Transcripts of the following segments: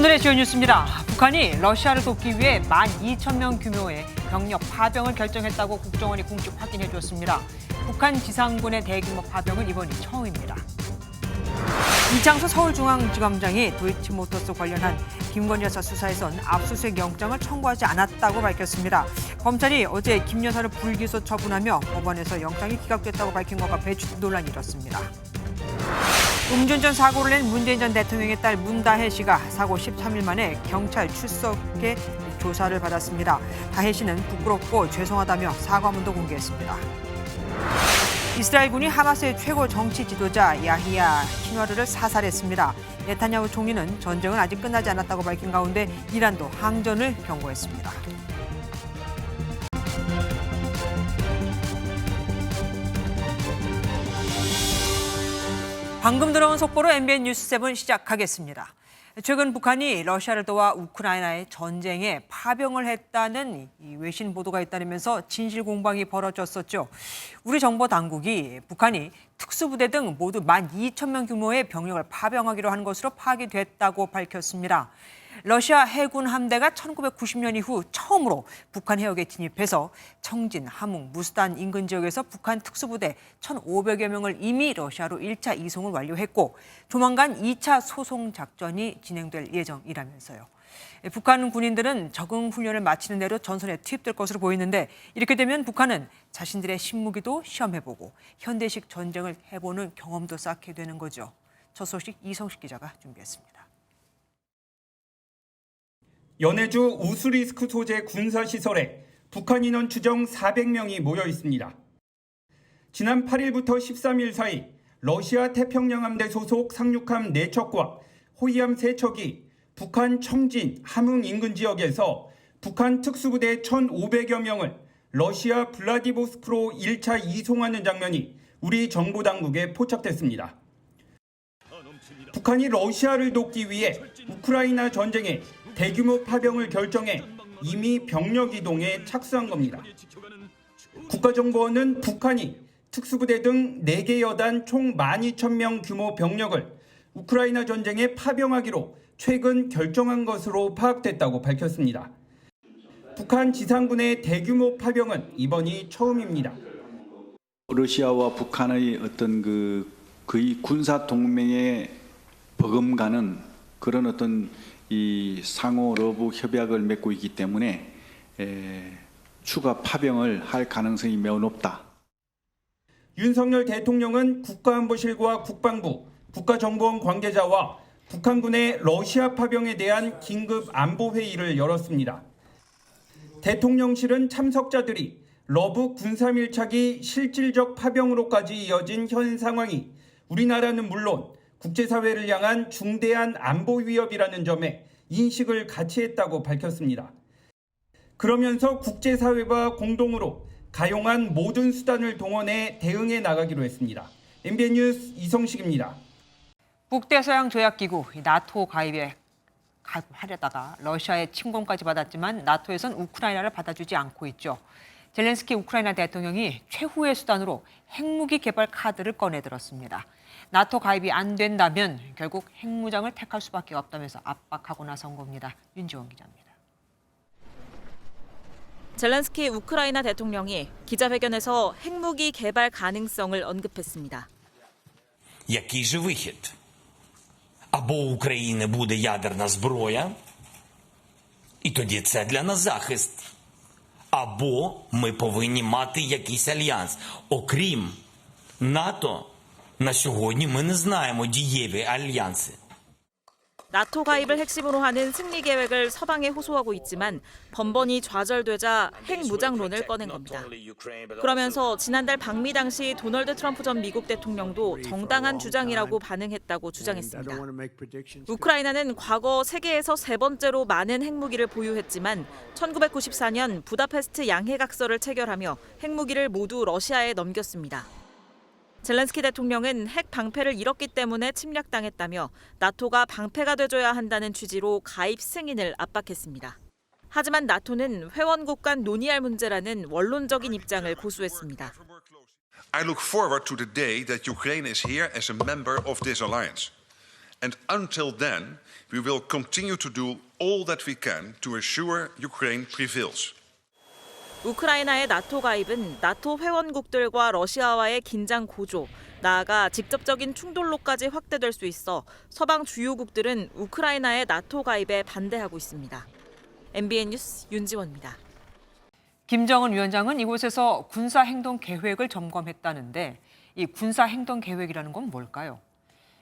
오늘의 주요 뉴스입니다. 북한이 러시아를 돕기 위해 12,000명 규모의 병력 파병을 결정했다고 국정원이 공식 확인해 줬습니다. 북한 지상군의 대규모 파병은 이번이 처음입니다. 이창수 서울중앙지검장이 도이치모터스 관련한 김건희 여사 수사에선 압수수색 영장을 청구하지 않았다고 밝혔습니다. 검찰이 어제 김 여사를 불기소 처분하며 법원에서 영장이 기각됐다고 밝힌 것과 배치 논란이 일었습니다. 음주운전 사고를 낸 문재인 전 대통령의 딸 문다혜 씨가 사고 13일 만에 경찰 출석에 조사를 받았습니다. 다혜 씨는 부끄럽고 죄송하다며 사과문도 공개했습니다. 이스라엘군이 하마스의 최고 정치 지도자 야히야 시누아르를 사살했습니다. 네타냐후 총리는 전쟁은 아직 끝나지 않았다고 밝힌 가운데 이란도 항전을 경고했습니다. 방금 들어온 속보로 MBN 뉴스 7 시작하겠습니다. 최근 북한이 러시아를 도와 우크라이나의 전쟁에 파병을 했다는 외신 보도가 있다면서 진실 공방이 벌어졌었죠. 우리 정보 당국이 북한이 특수부대 등 모두 12,000명 규모의 병력을 파병하기로 한 것으로 파악이 됐다고 밝혔습니다. 러시아 해군 함대가 1990년 이후 처음으로 북한 해역에 진입해서 청진, 함흥, 무스단 인근 지역에서 북한 특수부대 1,500여 명을 이미 러시아로 1차 이송을 완료했고 조만간 2차 소송 작전이 진행될 예정이라면서요. 북한 군인들은 적응 훈련을 마치는 대로 전선에 투입될 것으로 보이는데 이렇게 되면 북한은 자신들의 신무기도 시험해보고 현대식 전쟁을 해보는 경험도 쌓게 되는 거죠. 첫 소식 이성식 기자가 준비했습니다. 연해주 우스리스크 소재 군사시설에 북한 인원 추정 400명이 모여 있습니다. 지난 8일부터 13일 사이 러시아 태평양 함대 소속 상륙함 4척과 호위함 3척이 북한 청진, 함흥 인근 지역에서 북한 특수부대 1,500여 명을 러시아 블라디보스토크로 1차 이송하는 장면이 우리 정보당국에 포착됐습니다. 북한이 러시아를 돕기 위해 우크라이나 전쟁에 대규모 파병을 결정해 이미 병력 이동에 착수한 겁니다. 국가정보원은 북한이 특수부대 등 4개 여단 총 12,000명 규모 병력을 우크라이나 전쟁에 파병하기로 최근 결정한 것으로 파악됐다고 밝혔습니다. 북한 지상군의 대규모 파병은 이번이 처음입니다. 러시아와 북한의 어떤 거의 군사 동맹에 버금가는 그런 어떤 이 상호 러브 협약을 맺고 있기 때문에 추가 파병을 할 가능성이 매우 높다. 윤석열 대통령은 국가안보실과 국방부, 국가정보원 관계자와 북한군의 러시아 파병에 대한 긴급 안보회의를 열었습니다. 대통령실은 참석자들이 러브 군사밀착이 실질적 파병으로까지 이어진 현 상황이 우리나라는 물론 국제사회를 향한 중대한 안보 위협이라는 점에 인식을 같이 했다고 밝혔습니다. 그러면서 국제사회와 공동으로 가용한 모든 수단을 동원해 대응해 나가기로 했습니다. MBN 뉴스 이성식입니다. 북대서양 조약기구 나토 가입에 하려다가 러시아의 침공까지 받았지만 나토에선 우크라이나를 받아주지 않고 있죠. 젤렌스키 우크라이나 대통령이 최후의 수단으로 핵무기 개발 카드를 꺼내들었습니다. 나토 가입이 안 된다면 결국 핵무장을 택할 수밖에 없다면서 압박하고 나선 겁니다. 윤지원 기자입니다. 젤렌스키 우크라이나 대통령이 기자회견에서 핵무기 개발 가능성을 언급했습니다. Який же вихід? Або у України буде ядерна зброя, і тоді це для нас захист. Або ми повинні мати якийсь альянс. Окрім НАТО, на сьогодні ми не знаємо дієві альянси. 나토 가입을 핵심으로 하는 승리 계획을 서방에 호소하고 있지만 번번이 좌절되자 핵무장론을 꺼낸 겁니다. 그러면서 지난달 방미 당시 도널드 트럼프 전 미국 대통령도 정당한 주장이라고 반응했다고 주장했습니다. 우크라이나는 과거 세계에서 3번째로 많은 핵무기를 보유했지만 1994년 부다페스트 양해각서를 체결하며 핵무기를 모두 러시아에 넘겼습니다. 젤렌스키 대통령은 핵 방패를 잃었기 때문에 침략당했다며 나토가 방패가 돼줘야 한다는 취지로 가입 승인을 압박했습니다. 하지만 나토는 회원국 간 논의할 문제라는 원론적인 입장을 고수했습니다. I look forward to the day that Ukraine is here as a member of this alliance. And until then, we will continue to do all that we can to ensure Ukraine prevails. 우크라이나의 나토 가입은 나토 회원국들과 러시아와의 긴장 고조, 나아가 직접적인 충돌로까지 확대될 수 있어 서방 주요국들은 우크라이나의 나토 가입에 반대하고 있습니다. MBN 뉴스 윤지원입니다. 김정은 위원장은 이곳에서 군사행동 계획을 점검했다는데 이 군사행동 계획이라는 건 뭘까요?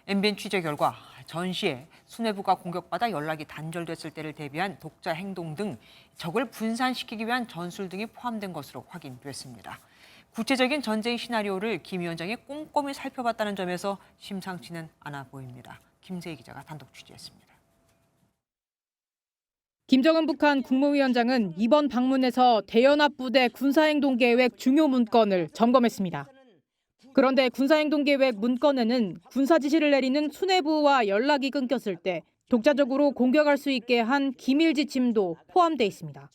MBN 취재 결과 전시에 수뇌부가 공격받아 연락이 단절됐을 때를 대비한 독자 행동 등 적을 분산시키기 위한 전술 등이 포함된 것으로 확인됐습니다. 구체적인 전쟁 시나리오를 김 위원장이 꼼꼼히 살펴봤다는 점에서 심상치는 않아 보입니다. 김세희 기자가 단독 취재했습니다. 김정은 북한 국무위원장은 이번 방문에서 대연합부대 군사행동계획 중요 문건을 점검했습니다. 그런데 군사행동계획 문건에는 군사 지시를 내리는 수뇌부와 연락이 끊겼을 때 독자적으로 공격할 수 있게 한 기밀 지침도 포함돼 있습니다.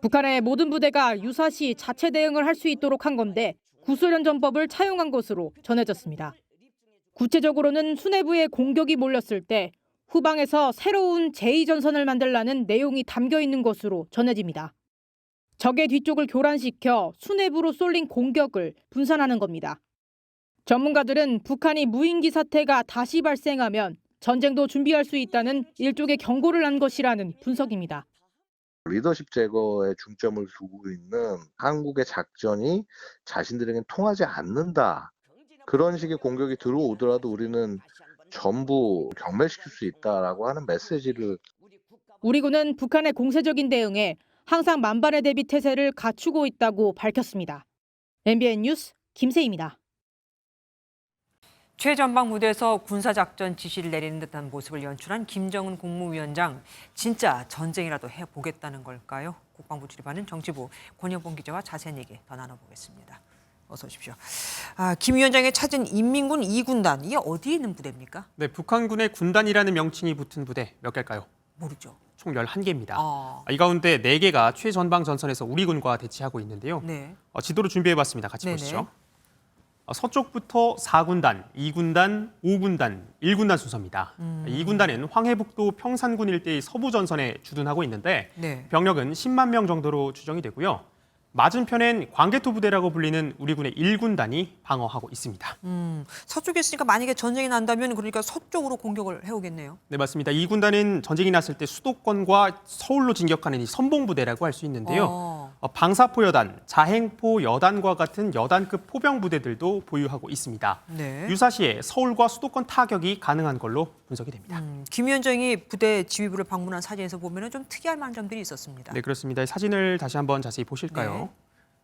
북한의 모든 부대가 유사시 자체 대응을 할 수 있도록 한 건데 구소련전법을 차용한 것으로 전해졌습니다. 구체적으로는 수뇌부에 공격이 몰렸을 때 후방에서 새로운 제2전선을 만들라는 내용이 담겨 있는 것으로 전해집니다. 적의 뒤쪽을 교란시켜 수뇌부로 쏠린 공격을 분산하는 겁니다. 전문가들은 북한이 무인기 사태가 다시 발생하면 전쟁도 준비할 수 있다는 일종의 경고를 한 것이라는 분석입니다. 리더십 제거에 중점을 두고 있는 한국의 작전이 자신들에겐 통하지 않는다. 그런 식의 공격이 들어오더라도 우리는 전부 경멸시킬 수 있다라고 하는 메시지를. 우리 군은 북한의 공세적인 대응에 항상 만반의 대비 태세를 갖추고 있다고 밝혔습니다. MBN 뉴스 김세희입니다. 최전방 무대에서 군사작전 지시를 내리는 듯한 모습을 연출한 김정은 국무위원장, 진짜 전쟁이라도 해보겠다는 걸까요? 국방부 출입하는 정치부 권영봉 기자와 자세한 얘기 더 나눠보겠습니다. 어서 오십시오. 김 위원장이 찾은 인민군 2군단, 이게 어디에 있는 부대입니까? 네, 북한군의 군단이라는 명칭이 붙은 부대 몇 개일까요? 모르죠. 총 11개입니다. 이 가운데 4개가 최전방 전선에서 우리 군과 대치하고 있는데요. 네. 지도를 준비해봤습니다. 같이 네네. 보시죠. 서쪽부터 4군단, 2군단, 5군단, 1군단 순서입니다. 2군단은 황해북도 평산군 일대의 서부 전선에 주둔하고 있는데 네. 병력은 10만 명 정도로 추정이 되고요. 맞은편엔 광개토 부대라고 불리는 우리 군의 1군단이 방어하고 있습니다. 서쪽에 있으니까 만약에 전쟁이 난다면 그러니까 서쪽으로 공격을 해오겠네요. 네, 맞습니다. 2군단은 전쟁이 났을 때 수도권과 서울로 진격하는 이 선봉부대라고 할 수 있는데요. 방사포 여단, 자행포 여단과 같은 여단급 포병 부대들도 보유하고 있습니다. 네. 유사시에 서울과 수도권 타격이 가능한 걸로 분석이 됩니다. 김 위원장이 부대 지휘부를 방문한 사진에서 보면 좀 특이할 만한 점들이 있었습니다. 네, 그렇습니다. 이 사진을 다시 한번 자세히 보실까요?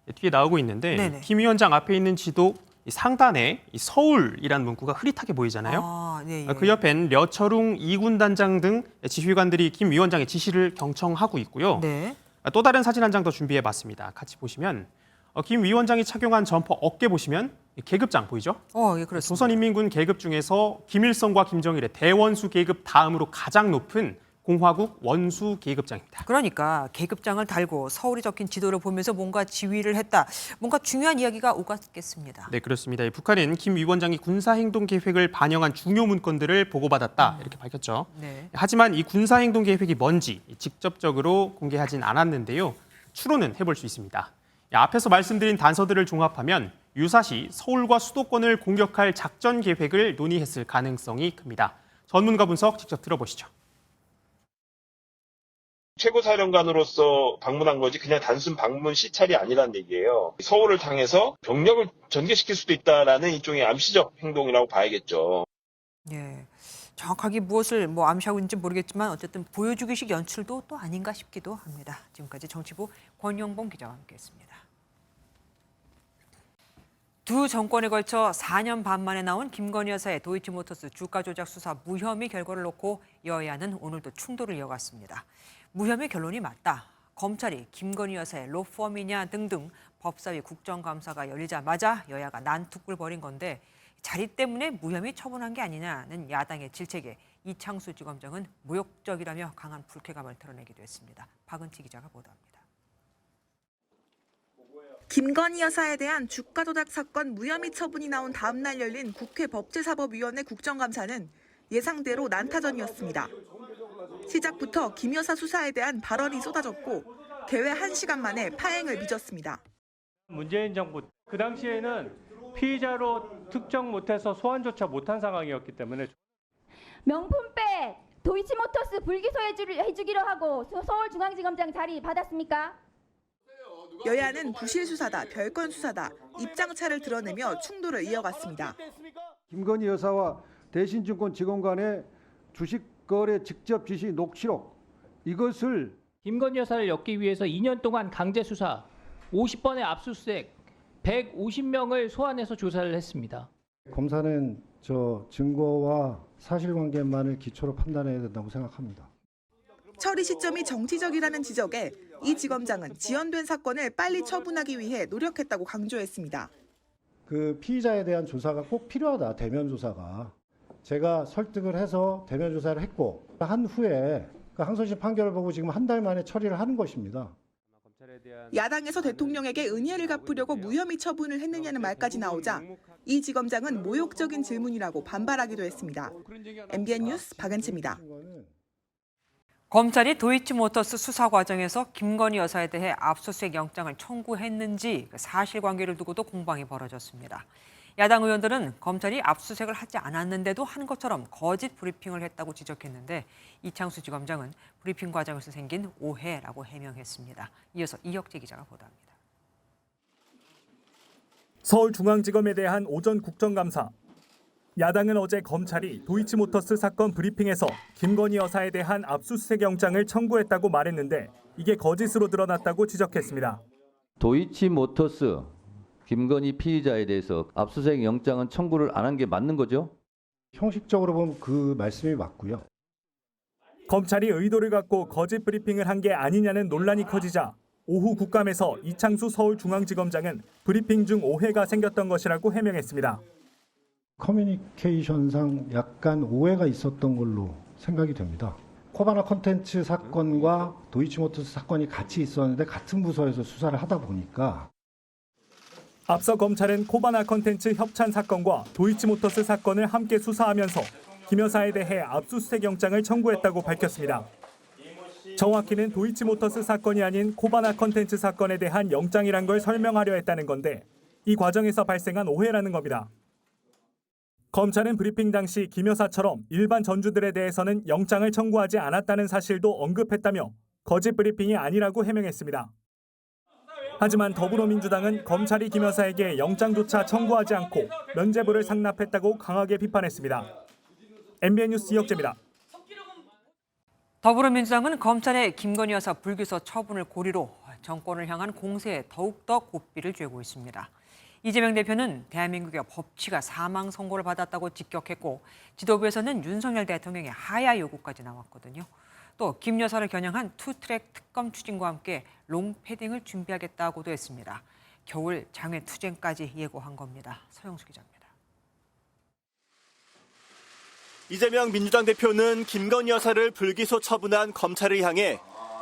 네. 뒤에 나오고 있는데 네네. 김 위원장 앞에 있는 지도 이 상단에 이 서울이라는 문구가 흐릿하게 보이잖아요. 네, 그 옆엔 려철웅 2군단장 등 지휘관들이 김 위원장의 지시를 경청하고 있고요. 네. 또 다른 사진 한 장 더 준비해봤습니다. 같이 보시면 김 위원장이 착용한 점퍼 어깨 보시면 계급장 보이죠? 예, 그렇습니다. 조선인민군 계급 중에서 김일성과 김정일의 대원수 계급 다음으로 가장 높은 공화국 원수 계급장입니다. 그러니까 계급장을 달고 서울이 적힌 지도를 보면서 뭔가 지휘를 했다. 뭔가 중요한 이야기가 오갔겠습니다. 네, 그렇습니다. 북한은 김 위원장이 군사행동 계획을 반영한 중요 문건들을 보고받았다 이렇게 밝혔죠. 네. 하지만 이 군사행동 계획이 뭔지 직접적으로 공개하진 않았는데요. 추론은 해볼 수 있습니다. 앞에서 말씀드린 단서들을 종합하면 유사시 서울과 수도권을 공격할 작전 계획을 논의했을 가능성이 큽니다. 전문가 분석 직접 들어보시죠. 최고사령관으로서 방문한 거지 그냥 단순 방문 시찰이 아니란 얘기예요. 서울을 향해서 병력을 전개시킬 수도 있다라는 일종의 암시적 행동이라고 봐야겠죠. 예, 정확하게 무엇을 암시하고 있는지 모르겠지만 어쨌든 보여주기식 연출도 또 아닌가 싶기도 합니다. 지금까지 정치부 권영봉 기자와 함께했습니다. 두 정권에 걸쳐 4년 반 만에 나온 김건희 여사의 도이치모터스 주가 조작 수사 무혐의 결과를 놓고 여야는 오늘도 충돌을 이어갔습니다. 무혐의 결론이 맞다. 검찰이 김건희 여사의 로펌이냐 등등 법사위 국정감사가 열리자마자 여야가 난투를 벌인 건데 자리 때문에 무혐의 처분한 게 아니냐는 야당의 질책에 이창수 지검장은 모욕적이라며 강한 불쾌감을 드러내기도 했습니다. 박은치 기자가 보도합니다. 김건희 여사에 대한 주가 조작 사건 무혐의 처분이 나온 다음 날 열린 국회 법제사법위원회 국정감사는 예상대로 난타전이었습니다. 시작부터 김 여사 수사에 대한 발언이 쏟아졌고 개회 1시간 만에 파행을 빚었습니다. 문재인 정부 그 당시에는 피의자로 특정 못해서 소환조차 못한 상황이었기 때문에 명품백 도이치모터스 불기소해주기로 하고 서울중앙지검장 자리 받았습니까? 여야는 부실 수사다, 별건 수사다, 입장차를 드러내며 충돌을 이어갔습니다. 김건희 여사와 대신증권 직원 간의 주식거래 직접 지시 녹취록 이것을 김건희 여사를 엮기 위해서 2년 동안 강제 수사, 50번의 압수수색, 150명을 소환해서 조사를 했습니다. 검사는 저 증거와 사실관계만을 기초로 판단해야 된다고 생각합니다. 처리 시점이 정치적이라는 지적에 이 지검장은 지연된 사건을 빨리 처분하기 위해 노력했다고 강조했습니다. 그 피의자에 대한 조사가 꼭 필요하다. 대면 조사가. 제가 설득을 해서 대면 조사를 했고 한 후에 그 항소심 판결을 보고 지금 한 달 만에 처리를 하는 것입니다. 야당에서 대통령에게 은혜를 갚으려고 무혐의 처분을 했느냐는 말까지 나오자 이 지검장은 모욕적인 질문이라고 반발하기도 했습니다. MBN 뉴스 박은채입니다. 검찰이 도이치모터스 수사 과정에서 김건희 여사에 대해 압수수색 영장을 청구했는지 사실관계를 두고도 공방이 벌어졌습니다. 야당 의원들은 검찰이 압수수색을 하지 않았는데도 한 것처럼 거짓 브리핑을 했다고 지적했는데 이창수 지검장은 브리핑 과정에서 생긴 오해라고 해명했습니다. 이어서 이혁재 기자가 보도합니다. 서울중앙지검에 대한 오전 국정감사. 야당은 어제 검찰이 도이치모터스 사건 브리핑에서 김건희 여사에 대한 압수수색 영장을 청구했다고 말했는데 이게 거짓으로 드러났다고 지적했습니다. 도이치모터스 김건희 피의자에 대해서 압수수색 영장은 청구를 안 한 게 맞는 거죠? 형식적으로 보면 그 말씀이 맞고요. 검찰이 의도를 갖고 거짓 브리핑을 한 게 아니냐는 논란이 커지자 오후 국감에서 이창수 서울중앙지검장은 브리핑 중 오해가 생겼던 것이라고 해명했습니다. 커뮤니케이션상 약간 오해가 있었던 걸로 생각이 됩니다. 코바나 컨텐츠 사건과 도이치모터스 사건이 같이 있었는데 같은 부서에서 수사를 하다 보니까 앞서 검찰은 코바나 컨텐츠 협찬 사건과 도이치모터스 사건을 함께 수사하면서 김 여사에 대해 압수수색 영장을 청구했다고 밝혔습니다. 정확히는 도이치모터스 사건이 아닌 코바나 컨텐츠 사건에 대한 영장이란 걸 설명하려 했다는 건데 이 과정에서 발생한 오해라는 겁니다. 검찰은 브리핑 당시 김 여사처럼 일반 전주들에 대해서는 영장을 청구하지 않았다는 사실도 언급했다며 거짓 브리핑이 아니라고 해명했습니다. 하지만 더불어민주당은 검찰이 김 여사에게 영장조차 청구하지 않고 면죄부를 상납했다고 강하게 비판했습니다. MBN 뉴스 이혁재입니다. 더불어민주당은 검찰의 김건희 여사 불기소 처분을 고리로 정권을 향한 공세에 더욱더 고삐를 쬐고 있습니다. 이재명 대표는 대한민국의 법치가 사망 선고를 받았다고 직격했고 지도부에서는 윤석열 대통령의 하야 요구까지 나왔거든요. 또 김 여사를 겨냥한 투트랙 특검 추진과 함께 롱패딩을 준비하겠다고도 했습니다. 겨울 장외 투쟁까지 예고한 겁니다. 서영수 기자입니다. 이재명 민주당 대표는 김건희 여사를 불기소 처분한 검찰을 향해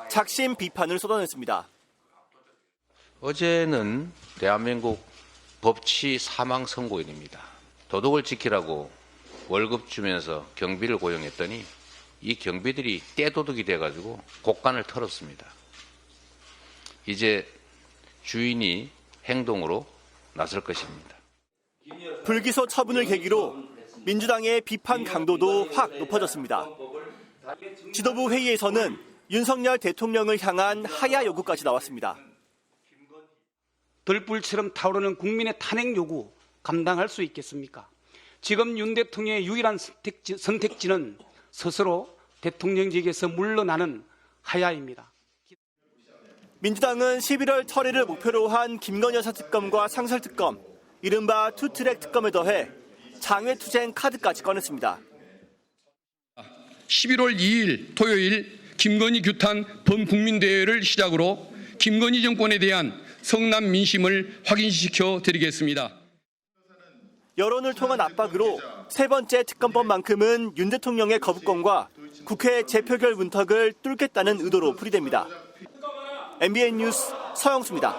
작심 비판을 쏟아냈습니다. 어제는 대한민국 법치 사망 선고일입니다. 도덕을 지키라고 월급 주면서 경비를 고용했더니 이 경비들이 떼도둑이 돼가지고 곡간을 털었습니다. 이제 주인이 행동으로 나설 것입니다. 불기소 처분을 계기로 민주당의 비판 강도도 확 높아졌습니다. 지도부 회의에서는 윤석열 대통령을 향한 하야 요구까지 나왔습니다. 들불처럼 타오르는 국민의 탄핵 요구 감당할 수 있겠습니까? 지금 윤 대통령의 유일한 선택지는 스스로 대통령직에서 물러나는 하야입니다. 민주당은 11월 처리를 목표로 한 김건희 여사 특검과 상설특검, 이른바 투트랙 특검에 더해 장외투쟁 카드까지 꺼냈습니다. 11월 2일 토요일 김건희 규탄 범국민대회를 시작으로 김건희 정권에 대한 성남 민심을 확인시켜 드리겠습니다. 여론을 통한 압박으로 세 번째 특검법만큼은 윤 대통령의 거부권과 국회 재표결 문턱을 뚫겠다는 의도로 풀이됩니다. MBN 뉴스 서영수입니다.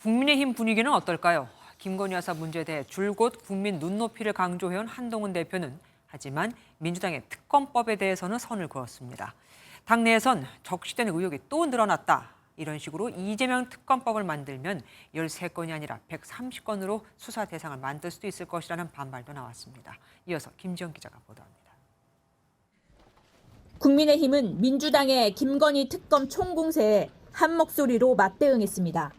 국민의힘 분위기는 어떨까요? 김건희 여사 문제에 대해 줄곧 국민 눈높이를 강조해온 한동훈 대표는 하지만 민주당의 특검법에 대해서는 선을 그었습니다. 당내에선 적시된 의혹이 또 늘어났다. 이런 식으로 이재명 특검법을 만들면 13건이 아니라 130건으로 수사 대상을 만들 수도 있을 것이라는 반발도 나왔습니다. 이어서 김지영 기자가 보도합니다. 국민의힘은 민주당의 김건희 특검 총공세에 한 목소리로 맞대응했습니다.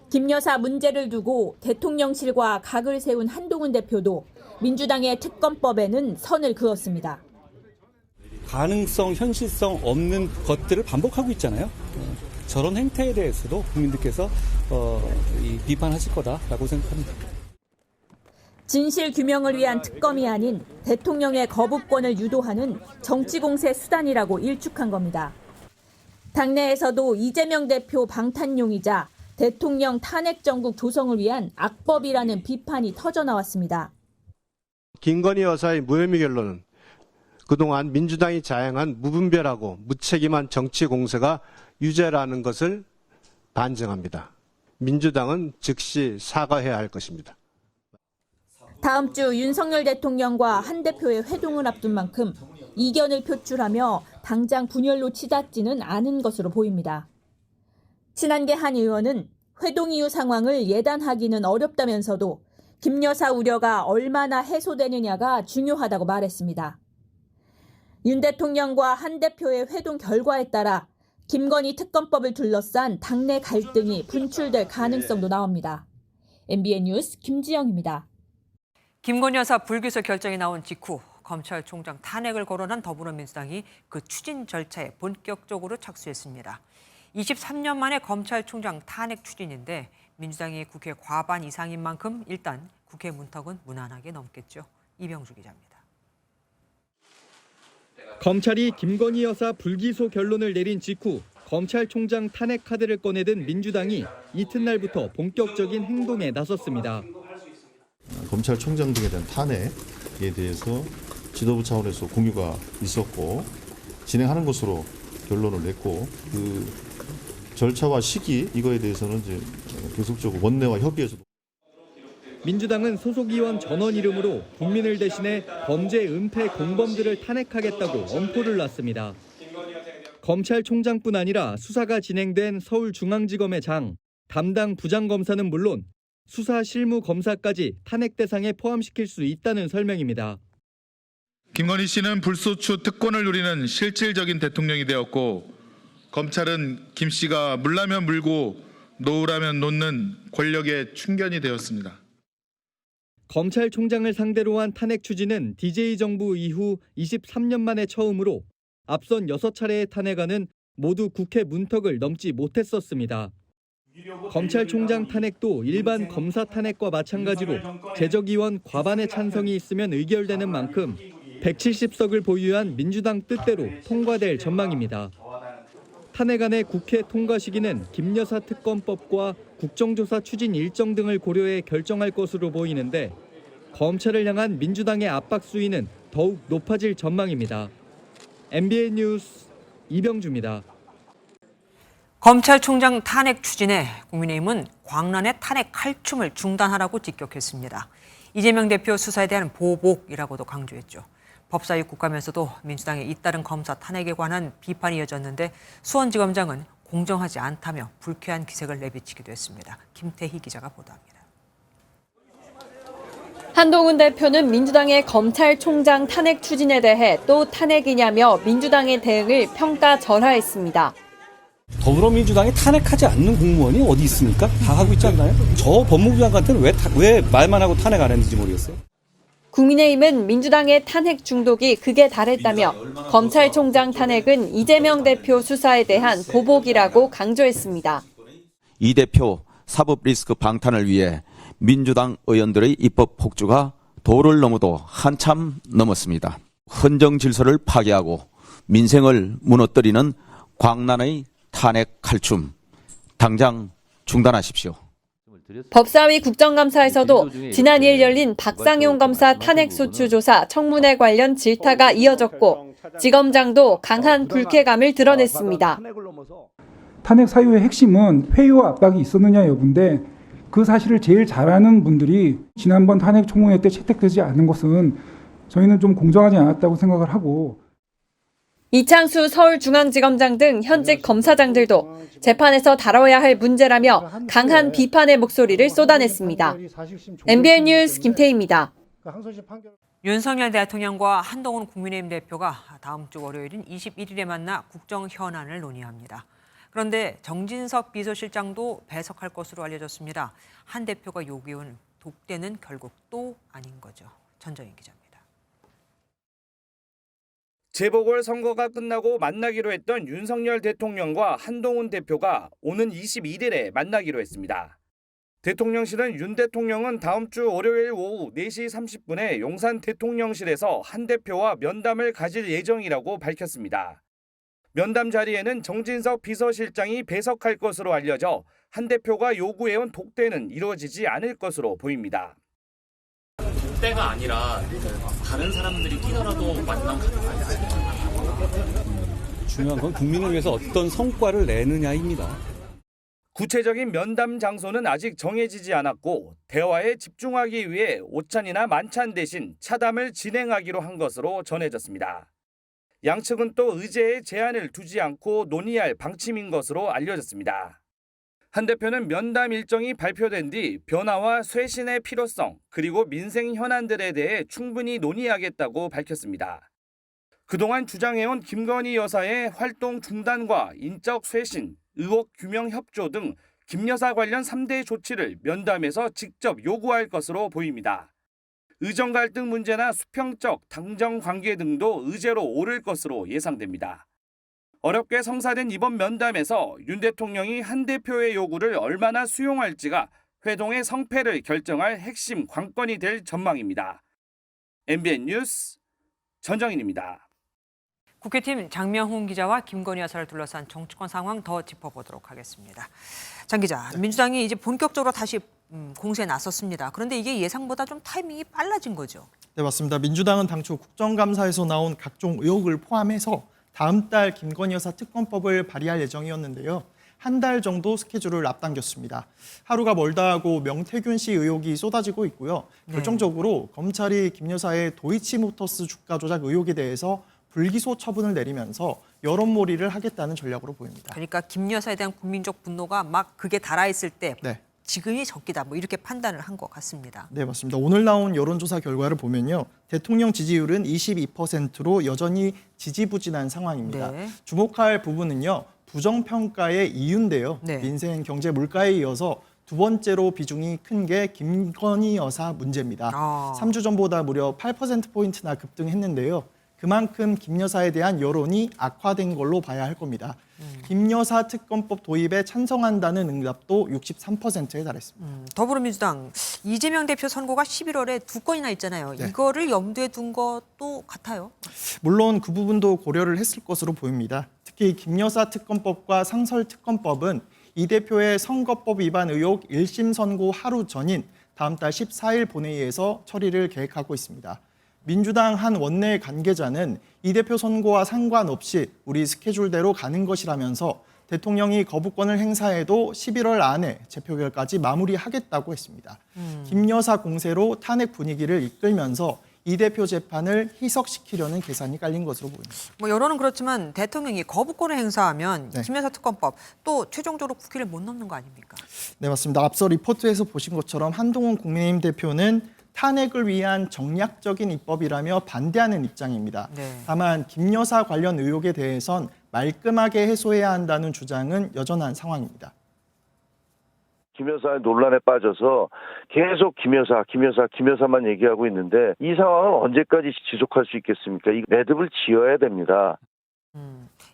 김 여사 문제를 두고 대통령실과 각을 세운 한동훈 대표도 민주당의 특검법에는 선을 그었습니다. 가능성, 현실성 없는 것들을 반복하고 있잖아요. 저런 행태에 대해서도 국민들께서 비판하실 거다라고 생각합니다. 진실 규명을 위한 특검이 아닌 대통령의 거부권을 유도하는 정치 공세 수단이라고 일축한 겁니다. 당내에서도 이재명 대표 방탄용이자 대통령 탄핵 정국 조성을 위한 악법이라는 비판이 터져나왔습니다. 김건희 여사의 무혐의 결론은 그동안 민주당이 자행한 무분별하고 무책임한 정치 공세가 유죄라는 것을 반증합니다. 민주당은 즉시 사과해야 할 것입니다. 다음 주 윤석열 대통령과 한 대표의 회동을 앞둔 만큼 이견을 표출하며 당장 분열로 치닫지는 않은 것으로 보입니다. 친한계 한 의원은 회동 이후 상황을 예단하기는 어렵다면서도 김 여사 우려가 얼마나 해소되느냐가 중요하다고 말했습니다. 윤 대통령과 한 대표의 회동 결과에 따라 김건희 특검법을 둘러싼 당내 갈등이 분출될 가능성도 나옵니다. MBN 뉴스 김지영입니다. 김건희 여사 불기소 결정이 나온 직후 검찰총장 탄핵을 거론한 더불어민주당이 그 추진 절차에 본격적으로 착수했습니다. 23년 만에 검찰총장 탄핵 추진인데 민주당이 국회 과반 이상인 만큼 일단 국회 문턱은 무난하게 넘겠죠. 이병주 기자입니다. 검찰이 김건희 여사 불기소 결론을 내린 직후 검찰총장 탄핵 카드를 꺼내든 민주당이 이튿날부터 본격적인 행동에 나섰습니다. 검찰총장 등에 대한 탄핵에 대해서 지도부 차원에서 공유가 있었고 진행하는 것으로 결론을 냈고 그 절차와 시기 이거에 대해서는 이제 계속적으로 원내와 협의해서도. 민주당은 소속 의원 전원 이름으로 국민을 대신해 범죄 은폐 공범들을 탄핵하겠다고 엄포를 놨습니다. 검찰총장뿐 아니라 수사가 진행된 서울중앙지검의 장, 담당 부장검사는 물론 수사 실무 검사까지 탄핵 대상에 포함시킬 수 있다는 설명입니다. 김건희 씨는 불소추 특권을 누리는 실질적인 대통령이 되었고 검찰은 김 씨가 물라면 물고 놓으라면 놓는 권력의 충견이 되었습니다. 검찰총장을 상대로 한 탄핵 추진은 DJ 정부 이후 23년 만에 처음으로 앞선 6차례의 탄핵안은 모두 국회 문턱을 넘지 못했었습니다. 검찰총장 탄핵도 일반 검사 탄핵과 마찬가지로 재적의원 과반의 찬성이 있으면 의결되는 만큼 170석을 보유한 민주당 뜻대로 통과될 전망입니다. 탄핵안의 국회 통과 시기는 김 여사 특검법과 국정조사 추진 일정 등을 고려해 결정할 것으로 보이는데 검찰을 향한 민주당의 압박 수위는 더욱 높아질 전망입니다. MBN 뉴스 이병주입니다. 검찰총장 탄핵 추진에 국민의힘은 광란의 탄핵 칼춤을 중단하라고 직격했습니다. 이재명 대표 수사에 대한 보복이라고도 강조했죠. 법사위 국감에서도 민주당의 잇따른 검사 탄핵에 관한 비판이 이어졌는데 수원지검장은 공정하지 않다며 불쾌한 기색을 내비치기도 했습니다. 김태희 기자가 보도합니다. 한동훈 대표는 민주당의 검찰총장 탄핵 추진에 대해 또 탄핵이냐며 민주당의 대응을 평가절하했습니다. 더불어민주당이 탄핵하지 않는 공무원이 어디 있습니까? 다 하고 있지 않나요? 저 법무부 장관한테는 왜 말만 하고 탄핵 안 했는지 모르겠어요. 국민의힘은 민주당의 탄핵 중독이 극에 달했다며 검찰총장 탄핵은 이재명 대표 수사에 대한 보복이라고 강조했습니다. 이 대표 사법 리스크 방탄을 위해 민주당 의원들의 입법 폭주가 도를 넘어도 한참 넘었습니다. 헌정 질서를 파괴하고 민생을 무너뜨리는 광란의 탄핵 칼춤 당장 중단하십시오. 법사위 국정감사에서도 지난 2일 열린 박상용 검사 탄핵소추 조사 청문회 관련 질타가 이어졌고 지검장도 강한 불쾌감을 드러냈습니다. 탄핵 사유의 핵심은 회유와 압박이 있었느냐 여부인데 그 사실을 제일 잘 아는 분들이 지난번 탄핵 청문회 때 채택되지 않은 것은 저희는 좀 공정하지 않았다고 생각을 하고 이창수 서울중앙지검장 등 현직 검사장들도 재판에서 다뤄야 할 문제라며 강한 비판의 목소리를 쏟아냈습니다. MBN 뉴스 김태희입니다. 윤석열 대통령과 한동훈 국민의힘 대표가 다음 주 월요일인 21일에 만나 국정 현안을 논의합니다. 그런데 정진석 비서실장도 배석할 것으로 알려졌습니다. 한 대표가 요구해온 독대는 결국 또 아닌 거죠. 전정인 기자입니다. 재보궐선거가 끝나고 만나기로 했던 윤석열 대통령과 한동훈 대표가 오는 21일에 만나기로 했습니다. 대통령실은 윤 대통령은 다음 주 월요일 오후 4시 30분에 용산 대통령실에서 한 대표와 면담을 가질 예정이라고 밝혔습니다. 면담 자리에는 정진석 비서실장이 배석할 것으로 알려져 한 대표가 요구해온 독대는 이루어지지 않을 것으로 보입니다. 독대가 아니라 다른 사람들이 뛰더라도 만남 가는 거 아니겠습니까? 중요한 건 국민을 위해서 어떤 성과를 내느냐입니다. 구체적인 면담 장소는 아직 정해지지 않았고 대화에 집중하기 위해 오찬이나 만찬 대신 차담을 진행하기로 한 것으로 전해졌습니다. 양측은 또 의제에 제한을 두지 않고 논의할 방침인 것으로 알려졌습니다. 한 대표는 면담 일정이 발표된 뒤 변화와 쇄신의 필요성 그리고 민생 현안들에 대해 충분히 논의하겠다고 밝혔습니다. 그동안 주장해온 김건희 여사의 활동 중단과 인적 쇄신, 의혹 규명 협조 등 김 여사 관련 3대 조치를 면담에서 직접 요구할 것으로 보입니다. 의정 갈등 문제나 수평적 당정 관계 등도 의제로 오를 것으로 예상됩니다. 어렵게 성사된 이번 면담에서 윤 대통령이 한 대표의 요구를 얼마나 수용할지가 회동의 성패를 결정할 핵심 관건이 될 전망입니다. MBN 뉴스 전정인입니다. 국회팀 장명훈 기자와 김건희 여사를 둘러싼 정치권 상황 더 짚어보도록 하겠습니다. 장 기자, 민주당이 이제 본격적으로 다시 공세에 나섰습니다. 그런데 이게 예상보다 좀 타이밍이 빨라진 거죠? 네, 맞습니다. 민주당은 당초 국정감사에서 나온 각종 의혹을 포함해서 다음 달 김건희 여사 특검법을 발의할 예정이었는데요. 한 달 정도 스케줄을 앞당겼습니다. 하루가 멀다 하고 명태균 씨 의혹이 쏟아지고 있고요. 결정적으로 검찰이 김 여사의 도이치모터스 주가 조작 의혹에 대해서 불기소 처분을 내리면서 여론몰이를 하겠다는 전략으로 보입니다. 그러니까 김 여사에 대한 국민적 분노가 막 극에 달아있을 때 네. 지금이 적기다 뭐 이렇게 판단을 한 것 같습니다. 네, 맞습니다. 오늘 나온 여론조사 결과를 보면요. 대통령 지지율은 22%로 여전히 지지부진한 상황입니다. 네. 주목할 부분은요. 부정평가의 이유인데요. 네. 민생, 경제, 물가에 이어서 두 번째로 비중이 큰 게 김건희 여사 문제입니다. 3주 전보다 무려 8%포인트나 급등했는데요. 그만큼 김 여사에 대한 여론이 악화된 걸로 봐야 할 겁니다. 김 여사 특검법 도입에 찬성한다는 응답도 63%에 달했습니다. 더불어민주당 이재명 대표 선고가 11월에 2건이나 있잖아요. 네. 이거를 염두에 둔 것도 같아요. 물론 그 부분도 고려를 했을 것으로 보입니다. 특히 김 여사 특검법과 상설 특검법은 이 대표의 선거법 위반 의혹 1심 선고 하루 전인 다음 달 14일 본회의에서 처리를 계획하고 있습니다. 민주당 한 원내 관계자는 이 대표 선고와 상관없이 우리 스케줄대로 가는 것이라면서 대통령이 거부권을 행사해도 11월 안에 재표결까지 마무리하겠다고 했습니다. 김 여사 공세로 탄핵 분위기를 이끌면서 이 대표 재판을 희석시키려는 계산이 깔린 것으로 보입니다. 뭐 여론은 그렇지만 대통령이 거부권을 행사하면 네. 김 여사 특검법 또 최종적으로 국회를 못 넘는 거 아닙니까? 네, 맞습니다. 앞서 리포트에서 보신 것처럼 한동훈 국민의힘 대표는 탄핵을 위한 정략적인 입법이라며 반대하는 입장입니다. 네. 다만 김 여사 관련 의혹에 대해선 말끔하게 해소해야 한다는 주장은 여전한 상황입니다. 김 여사의 논란에 빠져서 계속 김 여사만 얘기하고 있는데 이 상황을 언제까지 지속할 수 있겠습니까? 이 매듭을 지어야 됩니다.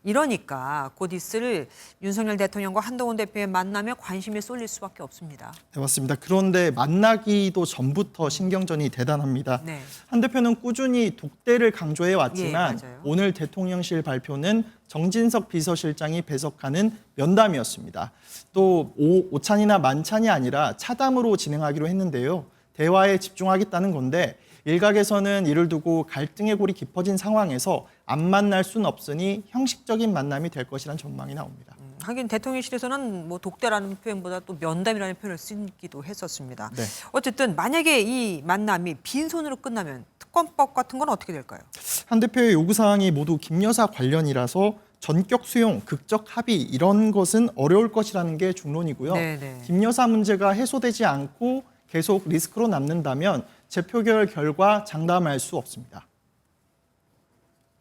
이러니까 곧 있을 윤석열 대통령과 한동훈 대표의 만남에 관심이 쏠릴 수밖에 없습니다. 네, 맞습니다. 그런데 만나기도 전부터 신경전이 대단합니다. 네. 한 대표는 꾸준히 독대를 강조해 왔지만 예, 맞아요. 오늘 대통령실 발표는 정진석 비서실장이 배석하는 면담이었습니다. 또 오찬이나 만찬이 아니라 차담으로 진행하기로 했는데요. 대화에 집중하겠다는 건데 일각에서는 이를 두고 갈등의 골이 깊어진 상황에서 안 만날 수는 없으니 형식적인 만남이 될 것이라는 전망이 나옵니다. 하긴 대통령실에서는 뭐 독대라는 표현보다 또 면담이라는 표현을 쓰기도 했었습니다. 네. 어쨌든 만약에 이 만남이 빈손으로 끝나면 특검법 같은 건 어떻게 될까요? 한 대표의 요구사항이 모두 김 여사 관련이라서 전격 수용, 극적 합의 이런 것은 어려울 것이라는 게 중론이고요. 네네. 김 여사 문제가 해소되지 않고 계속 리스크로 남는다면 재표결 결과 장담할 수 없습니다.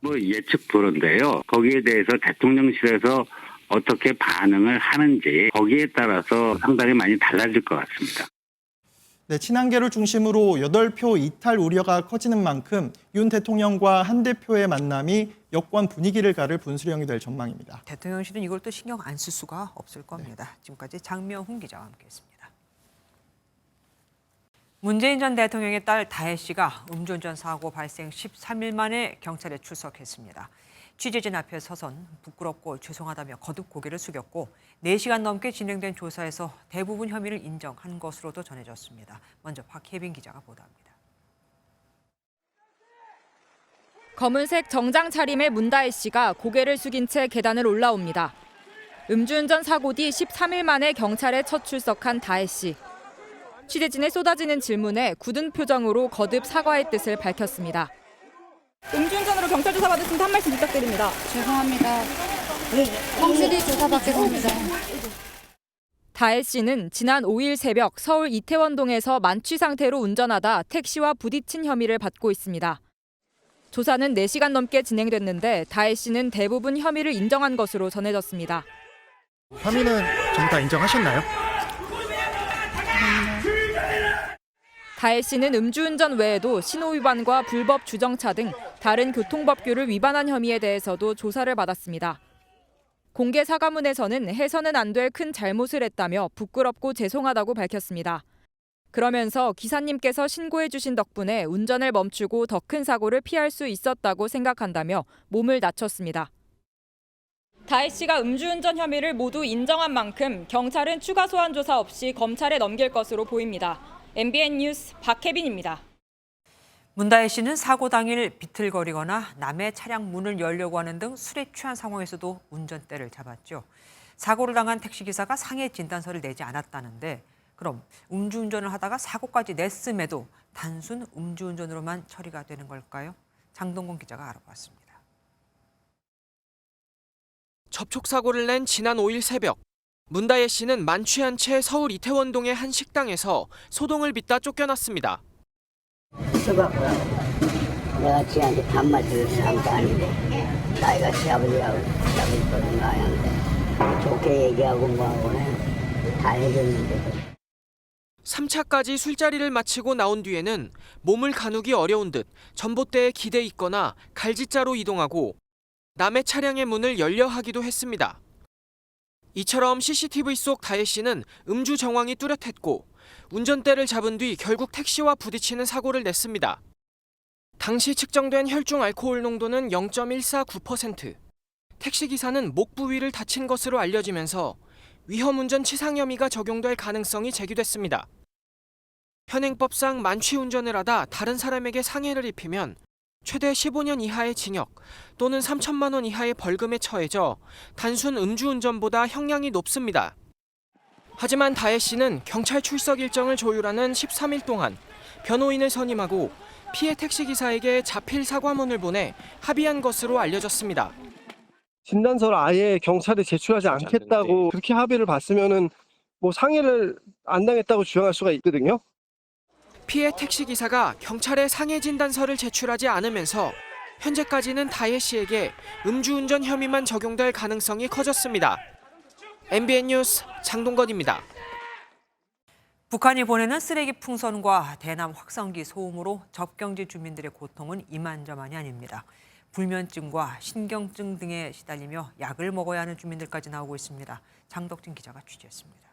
뭐 예측 불허인데요. 거기에 대해서 대통령실에서 어떻게 반응을 하는지 거기에 따라서 상당히 많이 달라질 것 같습니다. 네, 친한계를 중심으로 8표 이탈 우려가 커지는 만큼 윤 대통령과 한 대표의 만남이 여권 분위기를 가를 분수령이 될 전망입니다. 대통령실은 이걸 또 신경 안 쓸 수가 없을 겁니다. 지금까지 장명훈 기자와 함께했습니다. 문재인 전 대통령의 딸 다혜 씨가 음주운전 사고 발생 13일 만에 경찰에 출석했습니다. 취재진 앞에 서선 부끄럽고 죄송하다며 거듭 고개를 숙였고 4시간 넘게 진행된 조사에서 대부분 혐의를 인정한 것으로도 전해졌습니다. 먼저 박혜빈 기자가 보도합니다. 검은색 정장 차림의 문다혜 씨가 고개를 숙인 채 계단을 올라옵니다. 음주운전 사고 뒤 13일 만에 경찰에 첫 출석한 다혜 씨. 취재진의 쏟아지는 질문에 굳은 표정으로 거듭 사과의 뜻을 밝혔습니다. 음주운전으로 경찰 조사 받으신데 한 말씀 부탁드립니다. 죄송합니다. 성실히 조사받겠습니다. 다혜 씨는 지난 5일 새벽 서울 이태원동에서 만취 상태로 운전하다 택시와 부딪힌 혐의를 받고 있습니다. 조사는 4시간 넘게 진행됐는데 다혜 씨는 대부분 혐의를 인정한 것으로 전해졌습니다. 혐의는 전부 다 인정하셨나요? 다혜 씨는 음주운전 외에도 신호위반과 불법 주정차 등 다른 교통법규를 위반한 혐의에 대해서도 조사를 받았습니다. 공개 사과문에서는 해서는 안 될 큰 잘못을 했다며 부끄럽고 죄송하다고 밝혔습니다. 그러면서 기사님께서 신고해 주신 덕분에 운전을 멈추고 더 큰 사고를 피할 수 있었다고 생각한다며 몸을 낮췄습니다. 다혜 씨가 음주운전 혐의를 모두 인정한 만큼 경찰은 추가 소환 조사 없이 검찰에 넘길 것으로 보입니다. MBN 뉴스 박혜빈입니다. 문다혜 씨는 사고 당일 비틀거리거나 남의 차량 문을 열려고 하는 등 술에 취한 상황에서도 운전대를 잡았죠. 사고를 당한 택시기사가 상해 진단서를 내지 않았다는데 그럼 음주운전을 하다가 사고까지 냈음에도 단순 음주운전으로만 처리가 되는 걸까요? 장동건 기자가 알아봤습니다. 접촉사고를 낸 지난 5일 새벽. 문다혜 씨는 만취한 채 서울 이태원동의 한 식당에서 소동을 빚다 쫓겨났습니다. 수고하고요. 내가 지한테 반말 들을 사람도 아닌데 나이가 시아버지하고 시아버지 나이한테 좋게 얘기하고 뭐하고는 다 해줬는데 3차까지 술자리를 마치고 나온 뒤에는 몸을 가누기 어려운 듯 전봇대에 기대 있거나 갈지자로 이동하고 남의 차량의 문을 열려 하기도 했습니다. 이처럼 CCTV 속 다혜 씨는 음주 정황이 뚜렷했고 운전대를 잡은 뒤 결국 택시와 부딪히는 사고를 냈습니다. 당시 측정된 혈중 알코올 농도는 0.149%. 택시기사는 목 부위를 다친 것으로 알려지면서 위험운전 치상 혐의가 적용될 가능성이 제기됐습니다. 현행법상 만취 운전을 하다 다른 사람에게 상해를 입히면 최대 15년 이하의 징역 또는 3천만 원 이하의 벌금에 처해져 단순 음주운전보다 형량이 높습니다. 하지만 다혜 씨는 경찰 출석 일정을 조율하는 13일 동안 변호인을 선임하고 피해 택시기사에게 자필 사과문을 보내 합의한 것으로 알려졌습니다. 진단서를 아예 경찰에 제출하지 않겠다고 그렇게 합의를 봤으면은 뭐 상해를 안 당했다고 주장할 수가 있거든요. 피해 택시기사가 경찰에 상해 진단서를 제출하지 않으면서 현재까지는 다혜 씨에게 음주운전 혐의만 적용될 가능성이 커졌습니다. MBN 뉴스 장동건입니다. 북한이 보내는 쓰레기 풍선과 대남 확성기 소음으로 접경지 주민들의 고통은 이만저만이 아닙니다. 불면증과 신경증 등에 시달리며 약을 먹어야 하는 주민들까지 나오고 있습니다. 장덕진 기자가 취재했습니다.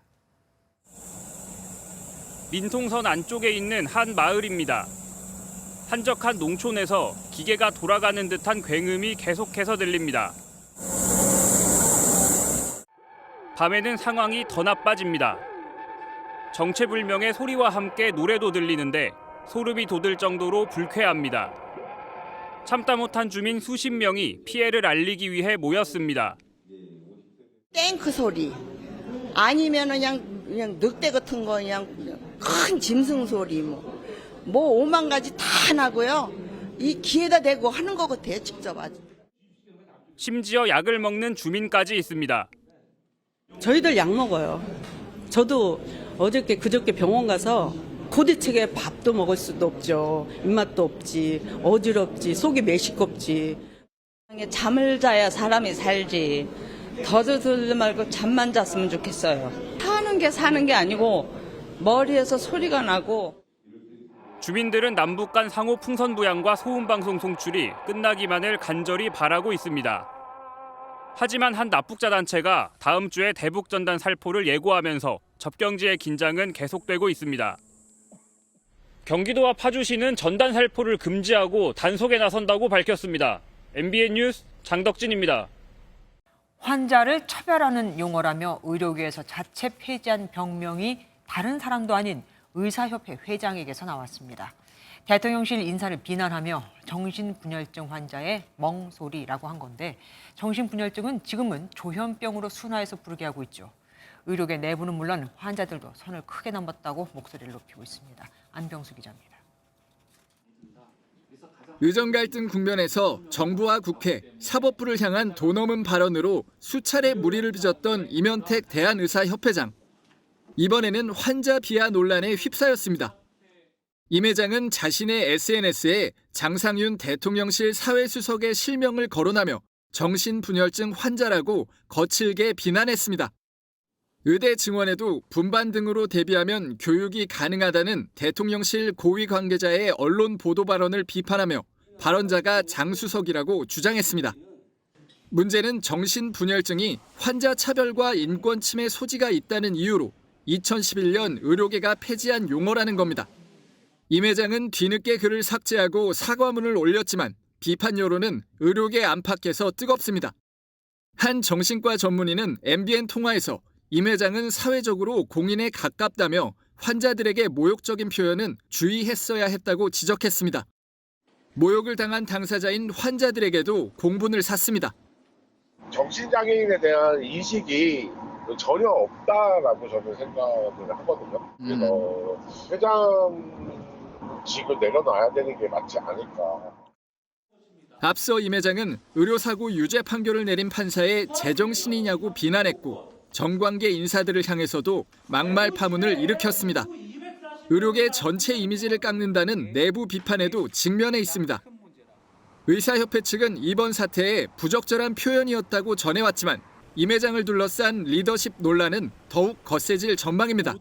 민통선 안쪽에 있는 한 마을입니다. 한적한 농촌에서 기계가 돌아가는 듯한 굉음이 계속해서 들립니다. 밤에는 상황이 더 나빠집니다. 정체불명의 소리와 함께 노래도 들리는데 소름이 돋을 정도로 불쾌합니다. 참다 못한 주민 수십 명이 피해를 알리기 위해 모였습니다. 탱크 소리 아니면은 그냥 늑대 같은 거 그냥 큰 짐승 소리 뭐 오만 가지 다 나고요. 이 귀에다 대고 하는 것 같아요. 직접 아주. 심지어 약을 먹는 주민까지 있습니다. 저희들 약 먹어요. 저도 그저께 병원 가서 고대책에 밥도 먹을 수도 없죠. 입맛도 없지, 어지럽지, 속이 메시껍지. 잠을 자야 사람이 살지. 더들 말고 잠만 잤으면 좋겠어요. 사는 게 아니고 머리에서 소리가 나고. 주민들은 남북 간 상호 풍선 부양과 소음 방송 송출이 끝나기만을 간절히 바라고 있습니다. 하지만 한 납북자 단체가 다음 주에 대북 전단 살포를 예고하면서 접경지의 긴장은 계속되고 있습니다. 경기도와 파주시는 전단 살포를 금지하고 단속에 나선다고 밝혔습니다. MBN 뉴스 장덕진입니다. 환자를 차별하는 용어라며 의료계에서 자체 폐지한 병명이 다른 사람도 아닌 의사협회 회장에게서 나왔습니다. 대통령실 인사를 비난하며 정신분열증 환자의 멍소리라고 한 건데 정신분열증은 지금은 조현병으로 순화해서 부르게 하고 있죠. 의료계 내부는 물론 환자들도 선을 크게 넘었다고 목소리를 높이고 있습니다. 안병수 기자입니다. 의정 갈등 국면에서 정부와 국회, 사법부를 향한 도넘은 발언으로 수차례 물의를 빚었던 임현택 대한의사협회장. 이번에는 환자 비하 논란에 휩싸였습니다. 임 회장은 자신의 SNS에 장상윤 대통령실 사회수석의 실명을 거론하며 정신분열증 환자라고 거칠게 비난했습니다. 의대 증원에도 분반 등으로 대비하면 교육이 가능하다는 대통령실 고위 관계자의 언론 보도 발언을 비판하며 발언자가 장수석이라고 주장했습니다. 문제는 정신분열증이 환자 차별과 인권 침해 소지가 있다는 이유로 2011년 의료계가 폐지한 용어라는 겁니다. 임 회장은 뒤늦게 글을 삭제하고 사과문을 올렸지만 비판 여론은 의료계 안팎에서 뜨겁습니다. 한 정신과 전문의는 MBN 통화에서 임 회장은 사회적으로 공인에 가깝다며 환자들에게 모욕적인 표현은 주의했어야 했다고 지적했습니다. 모욕을 당한 당사자인 환자들에게도 공분을 샀습니다. 정신장애인에 대한 인식이 전혀 없다라고 저는 생각을 하거든요. 그래서 회장직을 내려놔야 되는 게 맞지 않을까. 앞서 임 회장은 의료사고 유죄 판결을 내린 판사의 제정신이냐고 비난했고 정관계 인사들을 향해서도 막말 파문을 일으켰습니다. 의료계 전체 이미지를 깎는다는 내부 비판에도 직면해 있습니다. 의사협회 측은 이번 사태에 부적절한 표현이었다고 전해왔지만 임 회장을 둘러싼 리더십 논란은 더욱 거세질 전망입니다.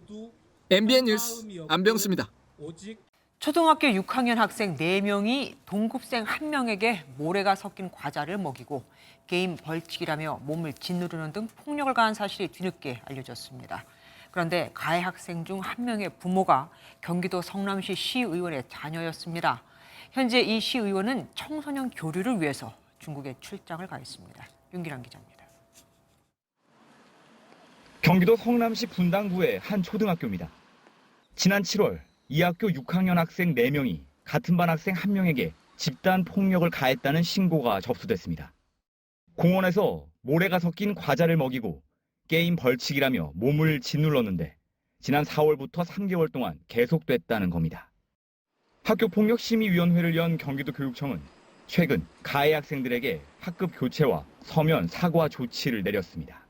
MBN 뉴스 안병수입니다. 초등학교 6학년 학생 4명이 동급생 1명에게 모래가 섞인 과자를 먹이고 게임 벌칙이라며 몸을 짓누르는 등 폭력을 가한 사실이 뒤늦게 알려졌습니다. 그런데 가해 학생 중 1명의 부모가 경기도 성남시 시의원의 자녀였습니다. 현재 이 시의원은 청소년 교류를 위해서 중국에 출장을 가 있습니다. 윤기란 기자입니다. 경기도 성남시 분당구의 한 초등학교입니다. 지난 7월 이 학교 6학년 학생 4명이 같은 반 학생 1명에게 집단 폭력을 가했다는 신고가 접수됐습니다. 공원에서 모래가 섞인 과자를 먹이고 게임 벌칙이라며 몸을 짓눌렀는데 지난 4월부터 3개월 동안 계속됐다는 겁니다. 학교폭력심의위원회를 연 경기도 교육청은 최근 가해 학생들에게 학급 교체와 서면 사과 조치를 내렸습니다.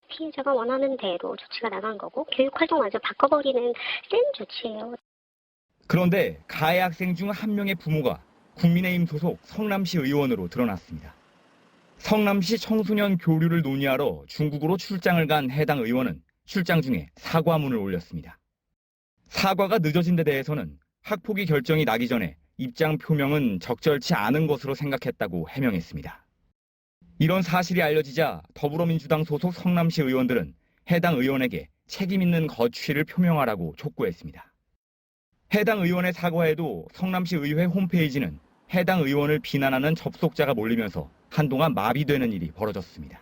피해자가 원하는 대로 조치가 나간 거고 교육활동 완전 바꿔버리는 센 조치예요. 그런데 가해 학생 중 1명의 부모가 국민의힘 소속 성남시 의원으로 드러났습니다. 성남시 청소년 교류를 논의하러 중국으로 출장을 간 해당 의원은 출장 중에 사과문을 올렸습니다. 사과가 늦어진 데 대해서는 학폭위 결정이 나기 전에 입장 표명은 적절치 않은 것으로 생각했다고 해명했습니다. 이런 사실이 알려지자 더불어민주당 소속 성남시 의원들은 해당 의원에게 책임 있는 거취를 표명하라고 촉구했습니다. 해당 의원의 사과에도 성남시 의회 홈페이지는 해당 의원을 비난하는 접속자가 몰리면서 한동안 마비되는 일이 벌어졌습니다.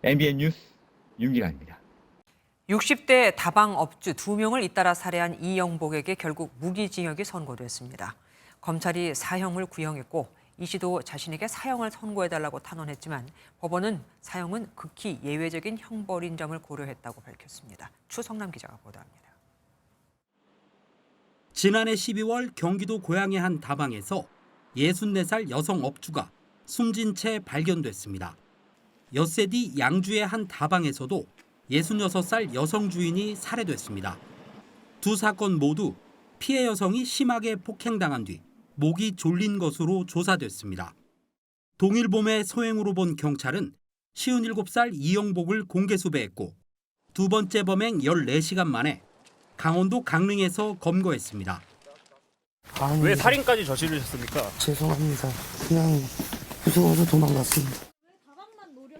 MBN 뉴스 윤기란입니다. 60대 다방업주 2명을 잇따라 살해한 이영복에게 결국 무기징역이 선고됐습니다. 검찰이 사형을 구형했고 이 씨도 자신에게 사형을 선고해달라고 탄원했지만 법원은 사형은 극히 예외적인 형벌인 점을 고려했다고 밝혔습니다. 추성남 기자가 보도합니다. 지난해 12월 경기도 고양의 한 다방에서 64살 여성 업주가 숨진 채 발견됐습니다. 엿새 뒤 양주의 한 다방에서도 66살 여성 주인이 살해됐습니다. 두 사건 모두 피해 여성이 심하게 폭행당한 뒤 목이 졸린 것으로 조사됐습니다. 동일 봄에 소행으로 본 경찰은 57살 이영복을 공개 수배했고 두 번째 범행 14시간 만에 강원도 강릉에서 검거했습니다. 왜 살인까지 저지르셨습니까? 죄송합니다. 그냥 무서워서 도망갔습니다.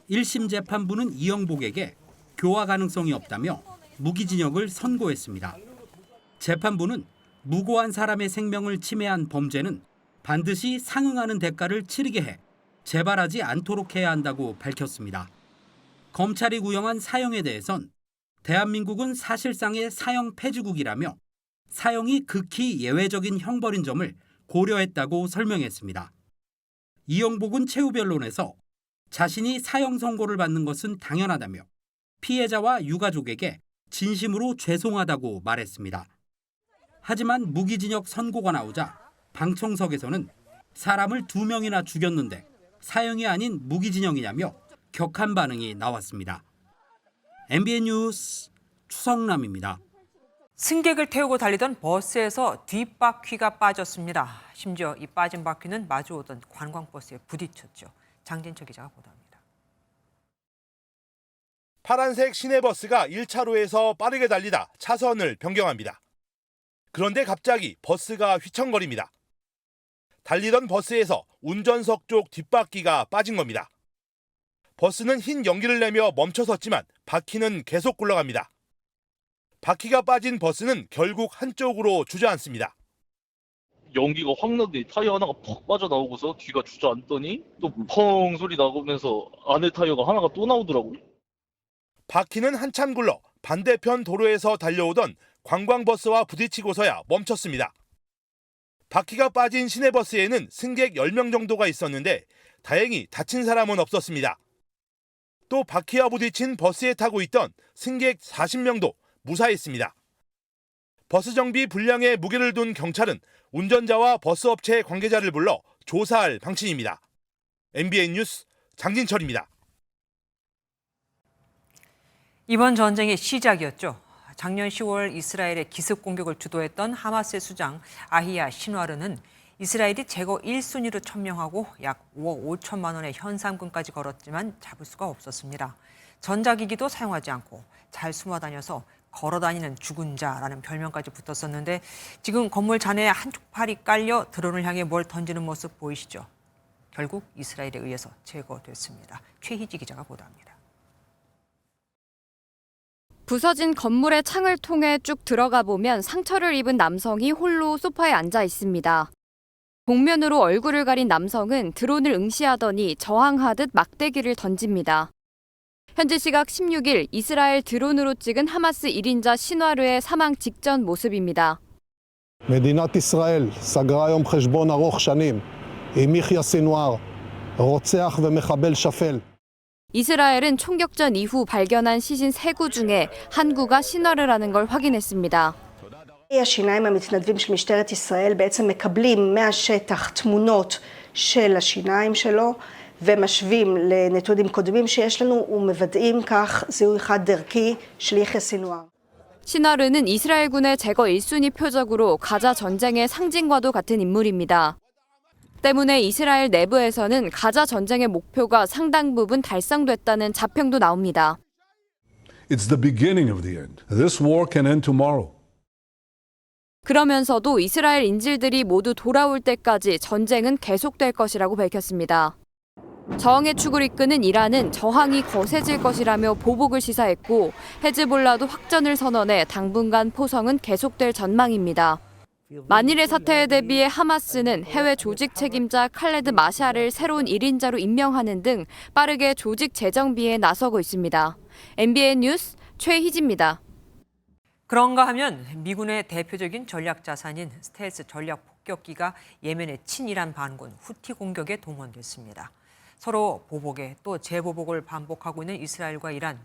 1심 재판부는 이영복에게 교화 가능성이 없다며 무기징역을 선고했습니다. 재판부는 무고한 사람의 생명을 침해한 범죄는 반드시 상응하는 대가를 치르게 해 재발하지 않도록 해야 한다고 밝혔습니다. 검찰이 구형한 사형에 대해선 대한민국은 사실상의 사형 폐지국이라며 사형이 극히 예외적인 형벌인 점을 고려했다고 설명했습니다. 이영복은 최후 변론에서 자신이 사형 선고를 받는 것은 당연하다며 피해자와 유가족에게 진심으로 죄송하다고 말했습니다. 하지만 무기징역 선고가 나오자 방청석에서는 사람을 2명이나 죽였는데 사형이 아닌 무기징역이냐며 격한 반응이 나왔습니다. MBN 뉴스 추성남입니다. 승객을 태우고 달리던 버스에서 뒷바퀴가 빠졌습니다. 심지어 이 빠진 바퀴는 마주오던 관광버스에 부딪혔죠. 장진철 기자가 보도합니다. 파란색 시내버스가 1차로에서 빠르게 달리다 차선을 변경합니다. 그런데 갑자기 버스가 휘청거립니다. 달리던 버스에서 운전석 쪽 뒷바퀴가 빠진 겁니다. 버스는 흰 연기를 내며 멈춰섰지만 바퀴는 계속 굴러갑니다. 바퀴가 빠진 버스는 결국 한쪽으로 주저앉습니다. 연기가 확 나더니 타이어 하나가 퍽 빠져나오고서 뒤가 주저앉더니 또 펑 소리 나면서 안에 타이어가 하나가 또 나오더라고요. 바퀴는 한참 굴러 반대편 도로에서 달려오던 관광버스와 부딪히고서야 멈췄습니다. 바퀴가 빠진 시내버스에는 승객 10명 정도가 있었는데 다행히 다친 사람은 없었습니다. 또 바퀴와 부딪힌 버스에 타고 있던 승객 40명도 무사했습니다. 버스 정비 불량에 무게를 둔 경찰은 운전자와 버스업체 관계자를 불러 조사할 방침입니다. MBN 뉴스 장진철입니다. 이번 전쟁의 시작이었죠. 작년 10월 이스라엘의 기습 공격을 주도했던 하마스의 수장 아히야 신와르는 이스라엘이 제거 1순위로 천명하고 약 5억 5천만 원의 현상금까지 걸었지만 잡을 수가 없었습니다. 전자기기도 사용하지 않고 잘 숨어다녀서 걸어다니는 죽은 자라는 별명까지 붙었었는데 지금 건물 잔해에 한쪽 팔이 깔려 드론을 향해 뭘 던지는 모습 보이시죠? 결국 이스라엘에 의해서 제거됐습니다. 최희지 기자가 보도합니다. 부서진 건물의 창을 통해 쭉 들어가 보면 상처를 입은 남성이 홀로 소파에 앉아 있습니다. 복면으로 얼굴을 가린 남성은 드론을 응시하더니 저항하듯 막대기를 던집니다. 현지 시각 16일 이스라엘 드론으로 찍은 하마스 1인자 신와르의 사망 직전 모습입니다. מדינת ישראל סגרה היום חשבון ארוך שנים עם יחיא סנוואר, רוצח ומחבל שפל. 이스라엘은 총격전 이후 발견한 시신 3구 중에 한 구가 신와르라는 걸 확인했습니다. השיניים המתנדבים של משטרת ישראל בעצם מקבלים מהשטח תמונות של השיניים שלו ומשווים לנתונים קודמים שיש לנו ומוודאים כך זיהוי חד דרכי של יחיא סנוואר. 신와르는 이스라엘군의 제거 1순위 표적으로 가자 전쟁의 상징과도 같은 인물입니다. 때문에 이스라엘 내부에서는 가자 전쟁의 목표가 상당 부분 달성됐다는 자평도 나옵니다. It's the beginning of the end. This war can end tomorrow. 그러면서도 이스라엘 인질들이 모두 돌아올 때까지 전쟁은 계속될 것이라고 밝혔습니다. 저항의 축을 이끄는 이란은 저항이 거세질 것이라며 보복을 시사했고 헤즈볼라도 확전을 선언해 당분간 포성은 계속될 전망입니다. 만일의 사태에 대비해 하마스는 해외 조직 책임자 칼레드 마샤를 새로운 1인자로 임명하는 등 빠르게 조직 재정비에 나서고 있습니다. MBN 뉴스 최희지입니다. 그런가 하면 미군의 대표적인 전략 자산인 스텔스 전략 폭격기가 예멘의 친이란 반군 후티 공격에 동원됐습니다. 서로 보복에 또 재보복을 반복하고 있는 이스라엘과 이란.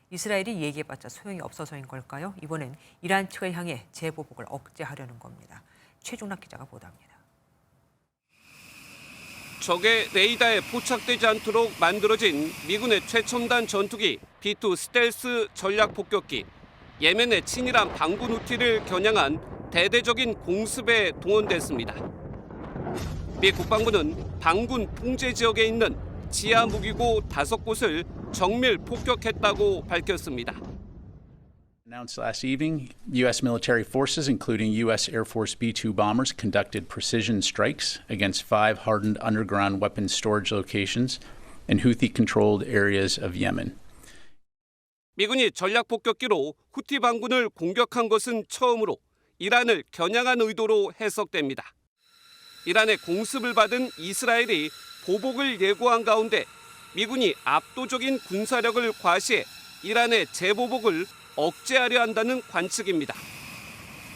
이스라엘이 얘기해봤자 소용이 없어서인 걸까요? 이번엔 이란 측을 향해 재보복을 억제하려는 겁니다. 최중락 기자가 보도합니다. 적의 레이더에 포착되지 않도록 만들어진 미군의 최첨단 전투기 B-2 스텔스 전략 폭격기, 예멘의 친이란 반군 후티를 겨냥한 대대적인 공습에 동원됐습니다. 미 국방부는 반군 통제 지역에 있는 지하 무기고 5곳을 정밀 폭격했다고 밝혔습니다. Announced last evening, U.S. military forces, including U.S. Air Force B-2 bombers, conducted precision strikes against 5 hardened underground weapons storage locations in Houthi-controlled areas of Yemen. 미군이 전략 폭격기로 후티 반군을 공격한 것은 처음으로 이란을 겨냥한 의도로 해석됩니다. 이란의 공습을 받은 이스라엘이 보복을 예고한 가운데 미군이 압도적인 군사력을 과시해 이란의 재보복을 억제하려 한다는 관측입니다.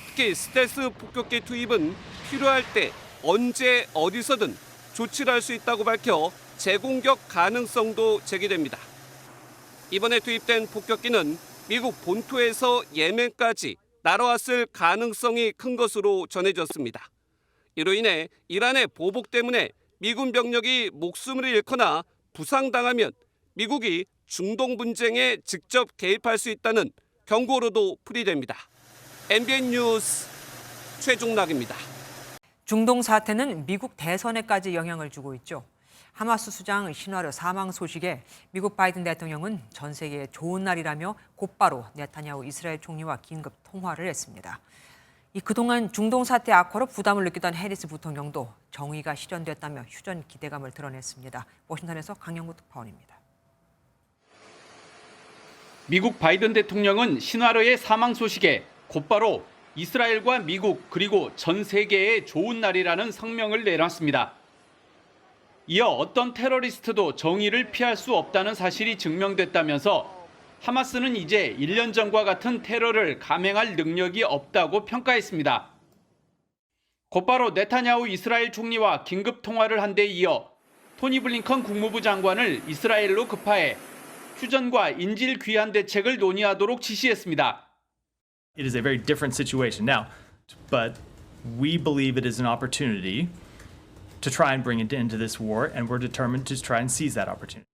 특히 스텔스 폭격기 투입은 필요할 때 언제 어디서든 조치를 할 수 있다고 밝혀 재공격 가능성도 제기됩니다. 이번에 투입된 폭격기는 미국 본토에서 예멘까지 날아왔을 가능성이 큰 것으로 전해졌습니다. 이로 인해 이란의 보복 때문에 미군 병력이 목숨을 잃거나 부상당하면 미국이 중동 분쟁에 직접 개입할 수 있다는 경고로도 풀이됩니다. MBN 뉴스 최중락입니다. 중동 사태는 미국 대선에까지 영향을 주고 있죠. 하마스 수장 신화르 사망 소식에 미국 바이든 대통령은 전 세계에 좋은 날이라며 곧바로 네타냐후 이스라엘 총리와 긴급 통화를 했습니다. 그동안 중동 사태 악화로 부담을 느끼던 해리스 부통령도 정의가 실현됐다며 휴전 기대감을 드러냈습니다. 워싱턴에서 강영구 특파원입니다. 미국 바이든 대통령은 신화르의 사망 소식에 곧바로 이스라엘과 미국 그리고 전 세계에 좋은 날이라는 성명을 내놨습니다. 이어 어떤 테러리스트도 정의를 피할 수 없다는 사실이 증명됐다면서 하마스는 이제 1년 전과 같은 테러를 감행할 능력이 없다고 평가했습니다. 곧바로 네타냐후 이스라엘 총리와 긴급 통화를 한 데 이어 토니 블링컨 국무부 장관을 이스라엘로 급파해 휴전과 인질 귀환 대책을 논의하도록 지시했습니다. It is a very different situation now, but we believe it is an opportunity to try and bring an end to this war, and we're determined to try and seize that opportunity.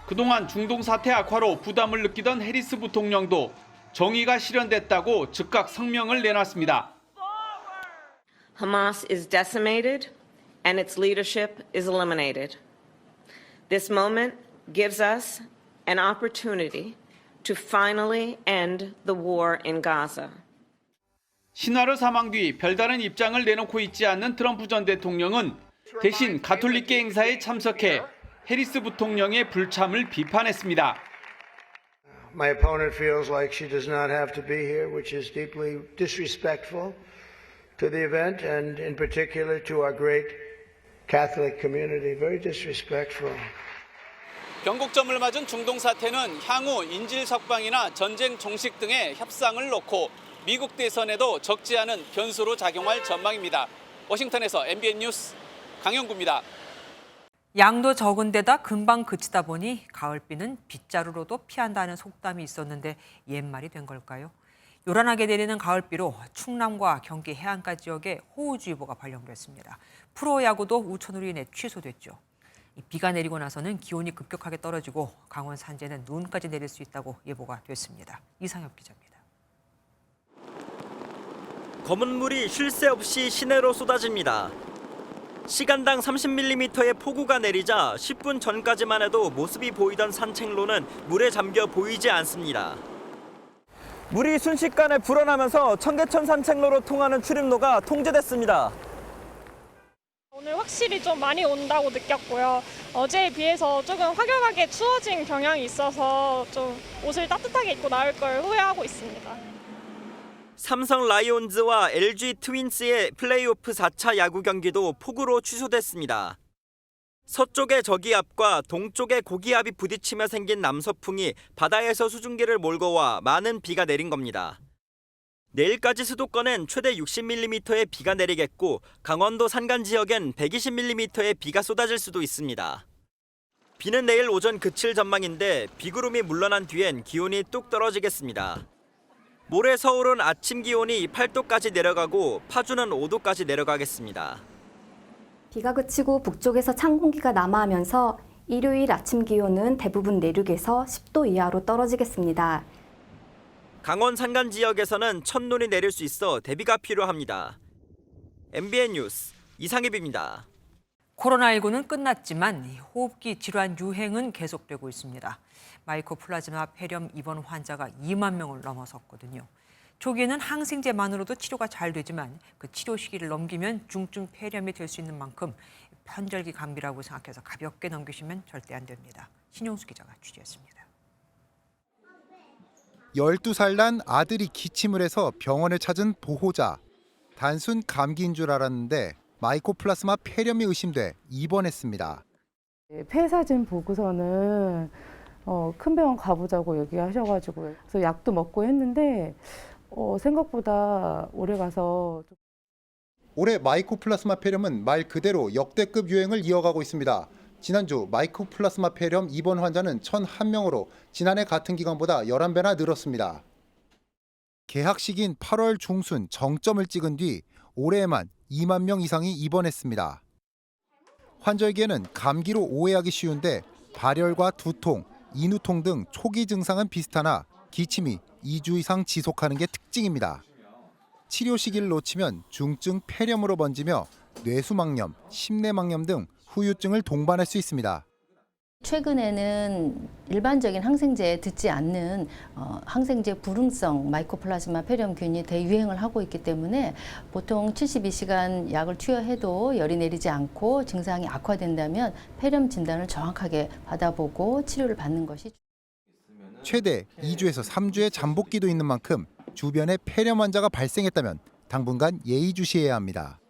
그동안 중동 사태 악화로 부담을 느끼던 해리스 부통령도 정의가 실현됐다고 즉각 성명을 내놨습니다. Hamas is decimated and its leadership is eliminated. This moment gives us an opportunity to finally end the war in Gaza. 신화르 사망 뒤 별다른 입장을 내놓고 있지 않는 트럼프 전 대통령은 대신 가톨릭계 행사에 참석해 해리스 부통령의 불참을 비판했습니다. My opponent feels like she does not have to be here, which is deeply disrespectful to the event and in particular to our great Catholic community. Very disrespectful. 변곡점을 맞은 중동 사태는 향후 인질 석방이나 전쟁 종식 등의 협상을 놓고 미국 대선에도 적지 않은 변수로 작용할 전망입니다. 워싱턴에서 MBN 뉴스 강영구입니다. 양도 적은 데다 금방 그치다 보니 가을비는 빗자루로도 피한다는 속담이 있었는데 옛말이 된 걸까요? 요란하게 내리는 가을비로 충남과 경기 해안가 지역에 호우주의보가 발령됐습니다. 프로야구도 우천으로 인해 취소됐죠. 비가 내리고 나서는 기온이 급격하게 떨어지고 강원 산지에는 눈까지 내릴 수 있다고 예보가 됐습니다. 이상엽 기자입니다. 검은 물이 쉴 새 없이 시내로 쏟아집니다. 시간당 30mm의 폭우가 내리자 10분 전까지만 해도 모습이 보이던 산책로는 물에 잠겨 보이지 않습니다. 물이 순식간에 불어나면서 청계천 산책로로 통하는 출입로가 통제됐습니다. 오늘 확실히 좀 많이 온다고 느꼈고요. 어제에 비해서 조금 확연하게 추워진 경향이 있어서 좀 옷을 따뜻하게 입고 나올 걸 후회하고 있습니다. 삼성 라이온즈와 LG 트윈스의 플레이오프 4차 야구 경기도 폭우로 취소됐습니다. 서쪽의 저기압과 동쪽의 고기압이 부딪히며 생긴 남서풍이 바다에서 수증기를 몰고 와 많은 비가 내린 겁니다. 내일까지 수도권엔 최대 60mm의 비가 내리겠고 강원도 산간 지역엔 120mm의 비가 쏟아질 수도 있습니다. 비는 내일 오전 그칠 전망인데 비구름이 물러난 뒤엔 기온이 뚝 떨어지겠습니다. 모레 서울은 아침 기온이 8도까지 내려가고 파주는 5도까지 내려가겠습니다. 비가 그치고 북쪽에서 찬 공기가 남하하면서 일요일 아침 기온은 대부분 내륙에서 10도 이하로 떨어지겠습니다. 강원 산간 지역에서는 첫눈이 내릴 수 있어 대비가 필요합니다. MBN 뉴스 이상입입니다. 코로나19는 끝났지만 호흡기 질환 유행은 계속되고 있습니다. 마이코플라즈마 폐렴 입원 환자가 2만 명을 넘어섰거든요. 초기에는 항생제만으로도 치료가 잘 되지만 그 치료 시기를 넘기면 중증 폐렴이 될 수 있는 만큼 편절기 감기라고 생각해서 가볍게 넘기시면 절대 안 됩니다. 신용수 기자가 취재했습니다. 12살 난 아들이 기침을 해서 병원을 찾은 보호자. 단순 감기인 줄 알았는데 마이코플라스마 폐렴이 의심돼 입원했습니다. 폐사진 보고서는 큰 병원 가보자고 얘기하셔가지고 그래서 약도 먹고 했는데 생각보다 오래 가서. 올해 마이코플라스마 폐렴은 말 그대로 역대급 유행을 이어가고 있습니다. 지난주 마이코플라스마 폐렴 입원 환자는 1,001명으로 지난해 같은 기간보다 11배나 늘었습니다. 개학 시기인 8월 중순 정점을 찍은 뒤 올해에만 2만 명 이상이 입원했습니다. 환절기에는 감기로 오해하기 쉬운데 발열과 두통, 인후통 등 초기 증상은 비슷하나 기침이 2주 이상 지속하는 게 특징입니다. 치료 시기를 놓치면 중증 폐렴으로 번지며 뇌수막염, 심내막염 등 후유증을 동반할 수 있습니다. 최근에는 일반적인 항생제에 듣지 않는 항생제 불응성 마이코플라즈마 폐렴균이 대유행을 하고 있기 때문에 보통 72시간 약을 투여해도 열이 내리지 않고 증상이 악화된다면 폐렴 진단을 정확하게 받아보고 치료를 받는 것이 최대 2주에서 3주의 잠복기도 있는 만큼 주변에 폐렴 환자가 발생했다면 당분간 예의주시해야 합니다.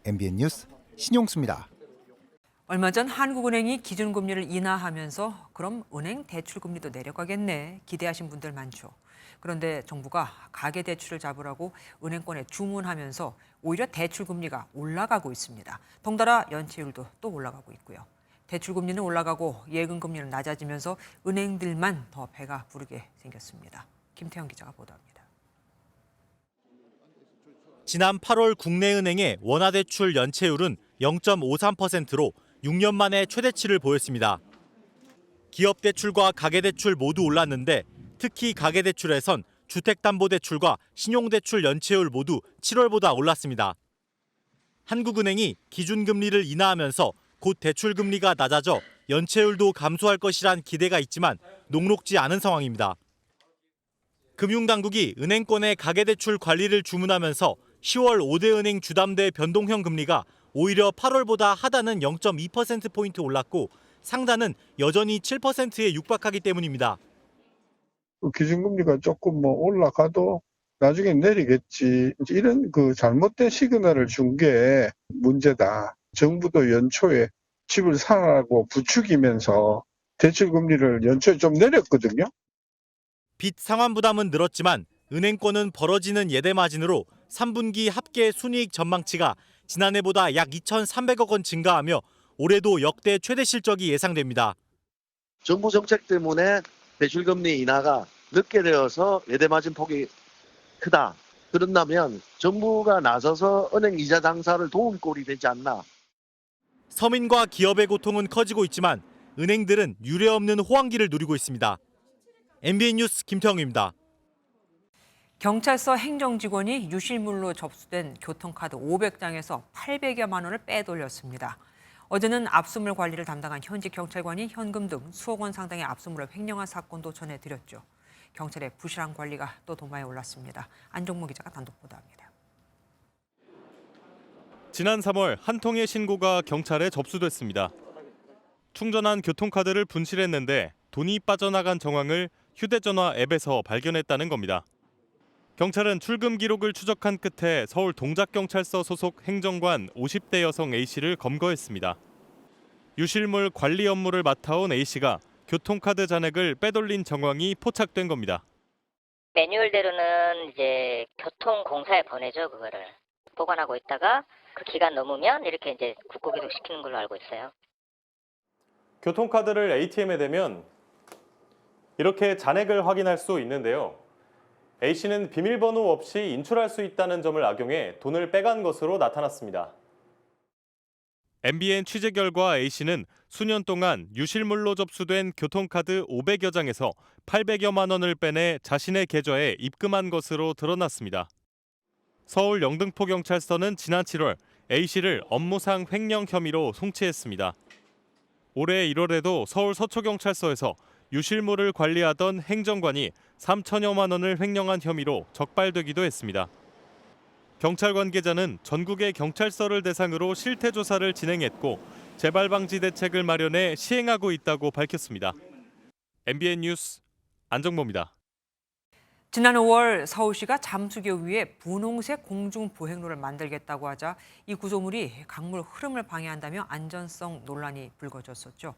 MBN 뉴스 신용수입니다. 얼마 전 한국은행이 기준금리를 인하하면서 그럼 은행 대출금리도 내려가겠네 기대하신 분들 많죠. 그런데 정부가 가계대출을 잡으라고 은행권에 주문하면서 오히려 대출금리가 올라가고 있습니다. 덩달아 연체율도 또 올라가고 있고요. 대출금리는 올라가고 예금금리는 낮아지면서 은행들만 더 배가 부르게 생겼습니다. 김태형 기자가 보도합니다. 지난 8월 국내은행의 원화대출 연체율은 0.53%로 6년 만에 최대치를 보였습니다. 기업대출과 가계대출 모두 올랐는데 특히 가계대출에선 주택담보대출과 신용대출 연체율 모두 7월보다 올랐습니다. 한국은행이 기준금리를 인하하면서 곧 대출금리가 낮아져 연체율도 감소할 것이란 기대가 있지만 녹록지 않은 상황입니다. 금융당국이 은행권의 가계대출 관리를 주문하면서 10월 5대 은행 주담대 변동형 금리가 오히려 8월보다 하단은 0.2%포인트 올랐고 상단은 여전히 7%에 육박하기 때문입니다. 기준금리가 조금 올라가도 나중에 내리겠지. 이런 잘못된 시그널을 준 게 문제다. 정부도 연초에 집을 사라고 부추기면서 대출금리를 연초에 좀 내렸거든요. 빚 상환 부담은 늘었지만 은행권은 벌어지는 예대 마진으로 3분기 합계 순이익 전망치가 지난해보다 약 2,300억 원 증가하며 올해도 역대 최대 실적이 예상됩니다. 정부 정책 때문에 대출금리 인하가 늦게 되어서 예대마진 폭이 크다. 그런다면 정부가 나서서 은행 이자 장사를 도운 꼴이 되지 않나. 서민과 기업의 고통은 커지고 있지만 은행들은 유례없는 호황기를 누리고 있습니다. MBN 뉴스 김태형입니다. 경찰서 행정직원이 유실물로 접수된 교통카드 500장에서 800여만 원을 빼돌렸습니다. 어제는 압수물 관리를 담당한 현직 경찰관이 현금 등 수억 원 상당의 압수물을 횡령한 사건도 전해드렸죠. 경찰의 부실한 관리가 또 도마에 올랐습니다. 안종무 기자가 단독 보도합니다. 지난 3월 한 통의 신고가 경찰에 접수됐습니다. 충전한 교통카드를 분실했는데 돈이 빠져나간 정황을 휴대전화 앱에서 발견했다는 겁니다. 경찰은 출금 기록을 추적한 끝에 서울 동작경찰서 소속 행정관 50대 여성 A씨를 검거했습니다. 유실물 관리 업무를 맡아온 A씨가 교통카드 잔액을 빼돌린 정황이 포착된 겁니다. 매뉴얼대로는 이제 교통공사에 보내죠, 그거를. 보관하고 있다가 그 기간 넘으면 이렇게 이제 국고 기록시키는 걸로 알고 있어요. 교통카드를 ATM에 대면 이렇게 잔액을 확인할 수 있는데요. A씨는 비밀번호 없이 인출할 수 있다는 점을 악용해 돈을 빼간 것으로 나타났습니다. MBN 취재 결과 A씨는 수년 동안 유실물로 접수된 교통카드 500여 장에서 800여만 원을 빼내 자신의 계좌에 입금한 것으로 드러났습니다. 서울 영등포경찰서는 지난 7월 A씨를 업무상 횡령 혐의로 송치했습니다. 올해 1월에도 서울 서초경찰서에서 유실물을 관리하던 행정관이 3천여만 원을 횡령한 혐의로 적발되기도 했습니다. 경찰 관계자는 전국의 경찰서를 대상으로 실태 조사를 진행했고 재발 방지 대책을 마련해 시행하고 있다고 밝혔습니다. MBN 뉴스 안정모입니다. 지난 5월 서울시가 잠수교 위에 분홍색 공중보행로를 만들겠다고 하자 이 구조물이 강물 흐름을 방해한다며 안전성 논란이 불거졌었죠.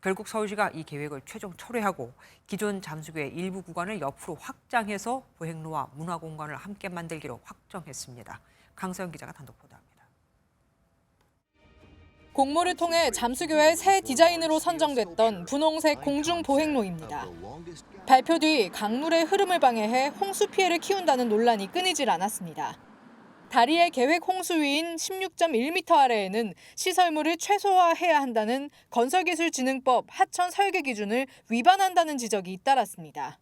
결국 서울시가 이 계획을 최종 철회하고 기존 잠수교의 일부 구간을 옆으로 확장해서 보행로와 문화공간을 함께 만들기로 확정했습니다. 강서영 기자가 단독 보도합니다. 공모를 통해 잠수교의 새 디자인으로 선정됐던 분홍색 공중보행로입니다. 발표 뒤 강물의 흐름을 방해해 홍수 피해를 키운다는 논란이 끊이질 않았습니다. 다리의 계획 홍수위인 16.1m 아래에는 시설물을 최소화해야 한다는 건설기술진흥법 하천 설계 기준을 위반한다는 지적이 잇따랐습니다.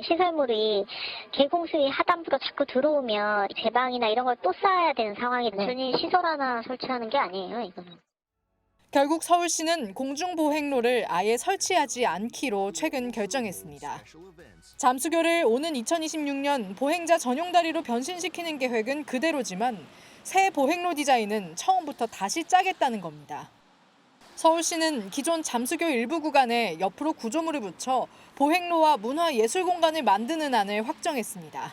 시설물이 계획홍수위 하단부로 자꾸 들어오면 제방이나 이런 걸 또 쌓아야 되는 상황이 단순히 시설 하나 설치하는 게 아니에요, 이거는. 결국 서울시는 공중보행로를 아예 설치하지 않기로 최근 결정했습니다. 잠수교를 오는 2026년 보행자 전용 다리로 변신시키는 계획은 그대로지만 새 보행로 디자인은 처음부터 다시 짜겠다는 겁니다. 서울시는 기존 잠수교 일부 구간에 옆으로 구조물을 붙여 보행로와 문화예술 공간을 만드는 안을 확정했습니다.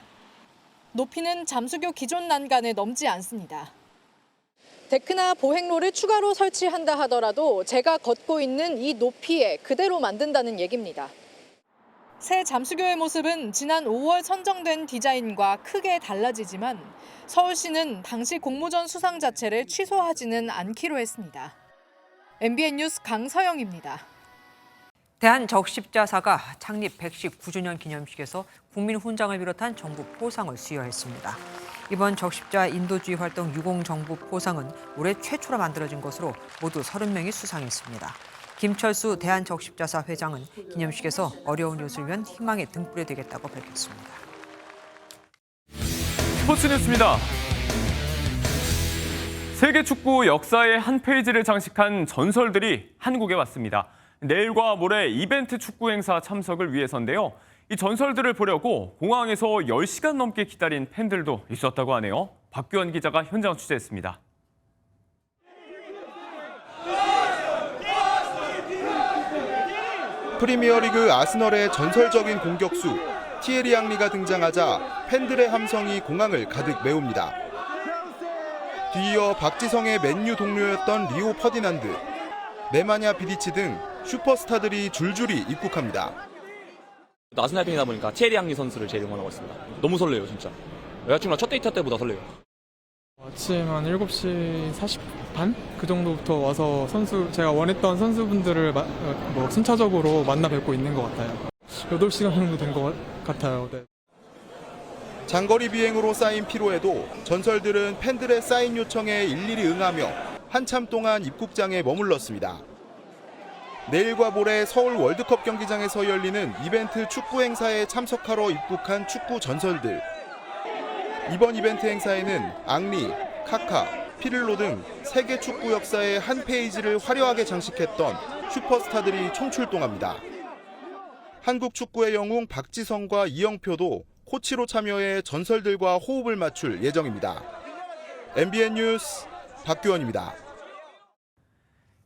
높이는 잠수교 기존 난간을 넘지 않습니다. 데크나 보행로를 추가로 설치한다 하더라도 제가 걷고 있는 이 높이에 그대로 만든다는 얘기입니다. 새 잠수교의 모습은 지난 5월 선정된 디자인과 크게 달라지지만 서울시는 당시 공모전 수상 자체를 취소하지는 않기로 했습니다. MBN 뉴스 강서영입니다. 대한적십자사가 창립 119주년 기념식에서 국민훈장을 비롯한 정부 포상을 수여했습니다. 이번 적십자 인도주의 활동 유공정부 포상은 올해 최초로 만들어진 것으로 모두 30명이 수상했습니다. 김철수 대한적십자사 회장은 기념식에서 어려운 이웃을 위한 희망의 등불이 되겠다고 밝혔습니다. 스포츠 뉴스입니다. 세계 축구 역사의 한 페이지를 장식한 전설들이 한국에 왔습니다. 내일과 모레 이벤트 축구 행사 참석을 위해서인데요. 이 전설들을 보려고 공항에서 10시간 넘게 기다린 팬들도 있었다고 하네요. 박규원 기자가 현장 취재했습니다. 프리미어리그 아스널의 전설적인 공격수 티에리 앙리가 등장하자 팬들의 함성이 공항을 가득 메웁니다. 뒤이어 박지성의 맨유 동료였던 리오 퍼디난드, 네마냐 비디치 등 슈퍼스타들이 줄줄이 입국합니다. 아스날 팬이다 보니까 티에리 앙리 선수를 제일 응원하고 있습니다. 너무 설레요, 진짜. 여자친구랑 첫 데이트 때보다 설레요. 아침 한 7시 40반? 그 정도부터 와서 제가 원했던 선수분들을 순차적으로 만나 뵙고 있는 것 같아요. 8시간 정도 된 것 같아요. 네. 장거리 비행으로 쌓인 피로에도 전설들은 팬들의 사인 요청에 일일이 응하며 한참 동안 입국장에 머물렀습니다. 내일과 모레 서울 월드컵 경기장에서 열리는 이벤트 축구 행사에 참석하러 입국한 축구 전설들. 이번 이벤트 행사에는 앙리, 카카, 피를로 등 세계 축구 역사의 한 페이지를 화려하게 장식했던 슈퍼스타들이 총출동합니다. 한국 축구의 영웅 박지성과 이영표도 코치로 참여해 전설들과 호흡을 맞출 예정입니다. MBN 뉴스 박규원입니다.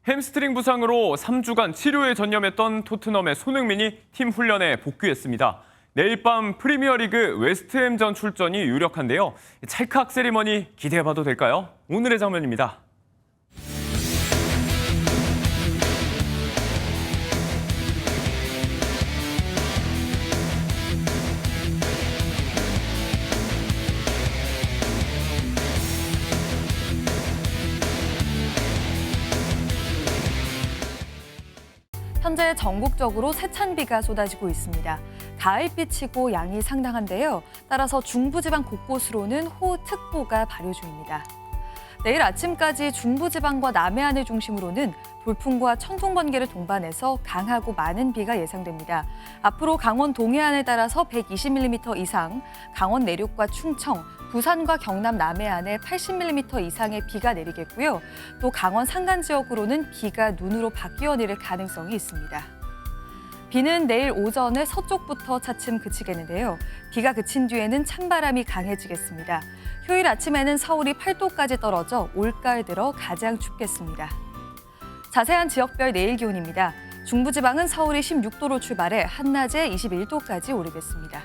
햄스트링 부상으로 3주간 치료에 전념했던 토트넘의 손흥민이 팀 훈련에 복귀했습니다. 내일 밤 프리미어리그 웨스트햄전 출전이 유력한데요. 찰칵 세리머니 기대해봐도 될까요? 오늘의 장면입니다. 현재 전국적으로 세찬비가 쏟아지고 있습니다. 가을비치고 양이 상당한데요. 따라서 중부지방 곳곳으로는 호우특보가 발효 중입니다. 내일 아침까지 중부지방과 남해안을 중심으로는 돌풍과 천둥 번개를 동반해서 강하고 많은 비가 예상됩니다. 앞으로 강원 동해안을 따라서 120mm 이상, 강원 내륙과 충청, 부산과 경남 남해안에 80mm 이상의 비가 내리겠고요. 또 강원 산간 지역으로는 비가 눈으로 바뀌어 내릴 가능성이 있습니다. 비는 내일 오전에 서쪽부터 차츰 그치겠는데요. 비가 그친 뒤에는 찬바람이 강해지겠습니다. 휴일 아침에는 서울이 8도까지 떨어져 올가을 들어 가장 춥겠습니다. 자세한 지역별 내일 기온입니다. 중부지방은 서울이 16도로 출발해 한낮에 21도까지 오르겠습니다.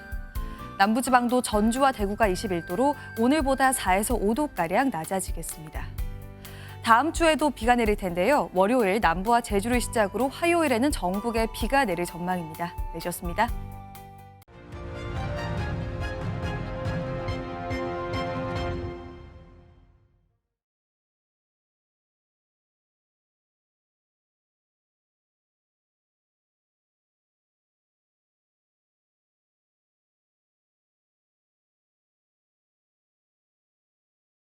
남부지방도 전주와 대구가 21도로 오늘보다 4에서 5도가량 낮아지겠습니다. 다음 주에도 비가 내릴 텐데요. 월요일 남부와 제주를 시작으로 화요일에는 전국에 비가 내릴 전망입니다. 내셨습니다.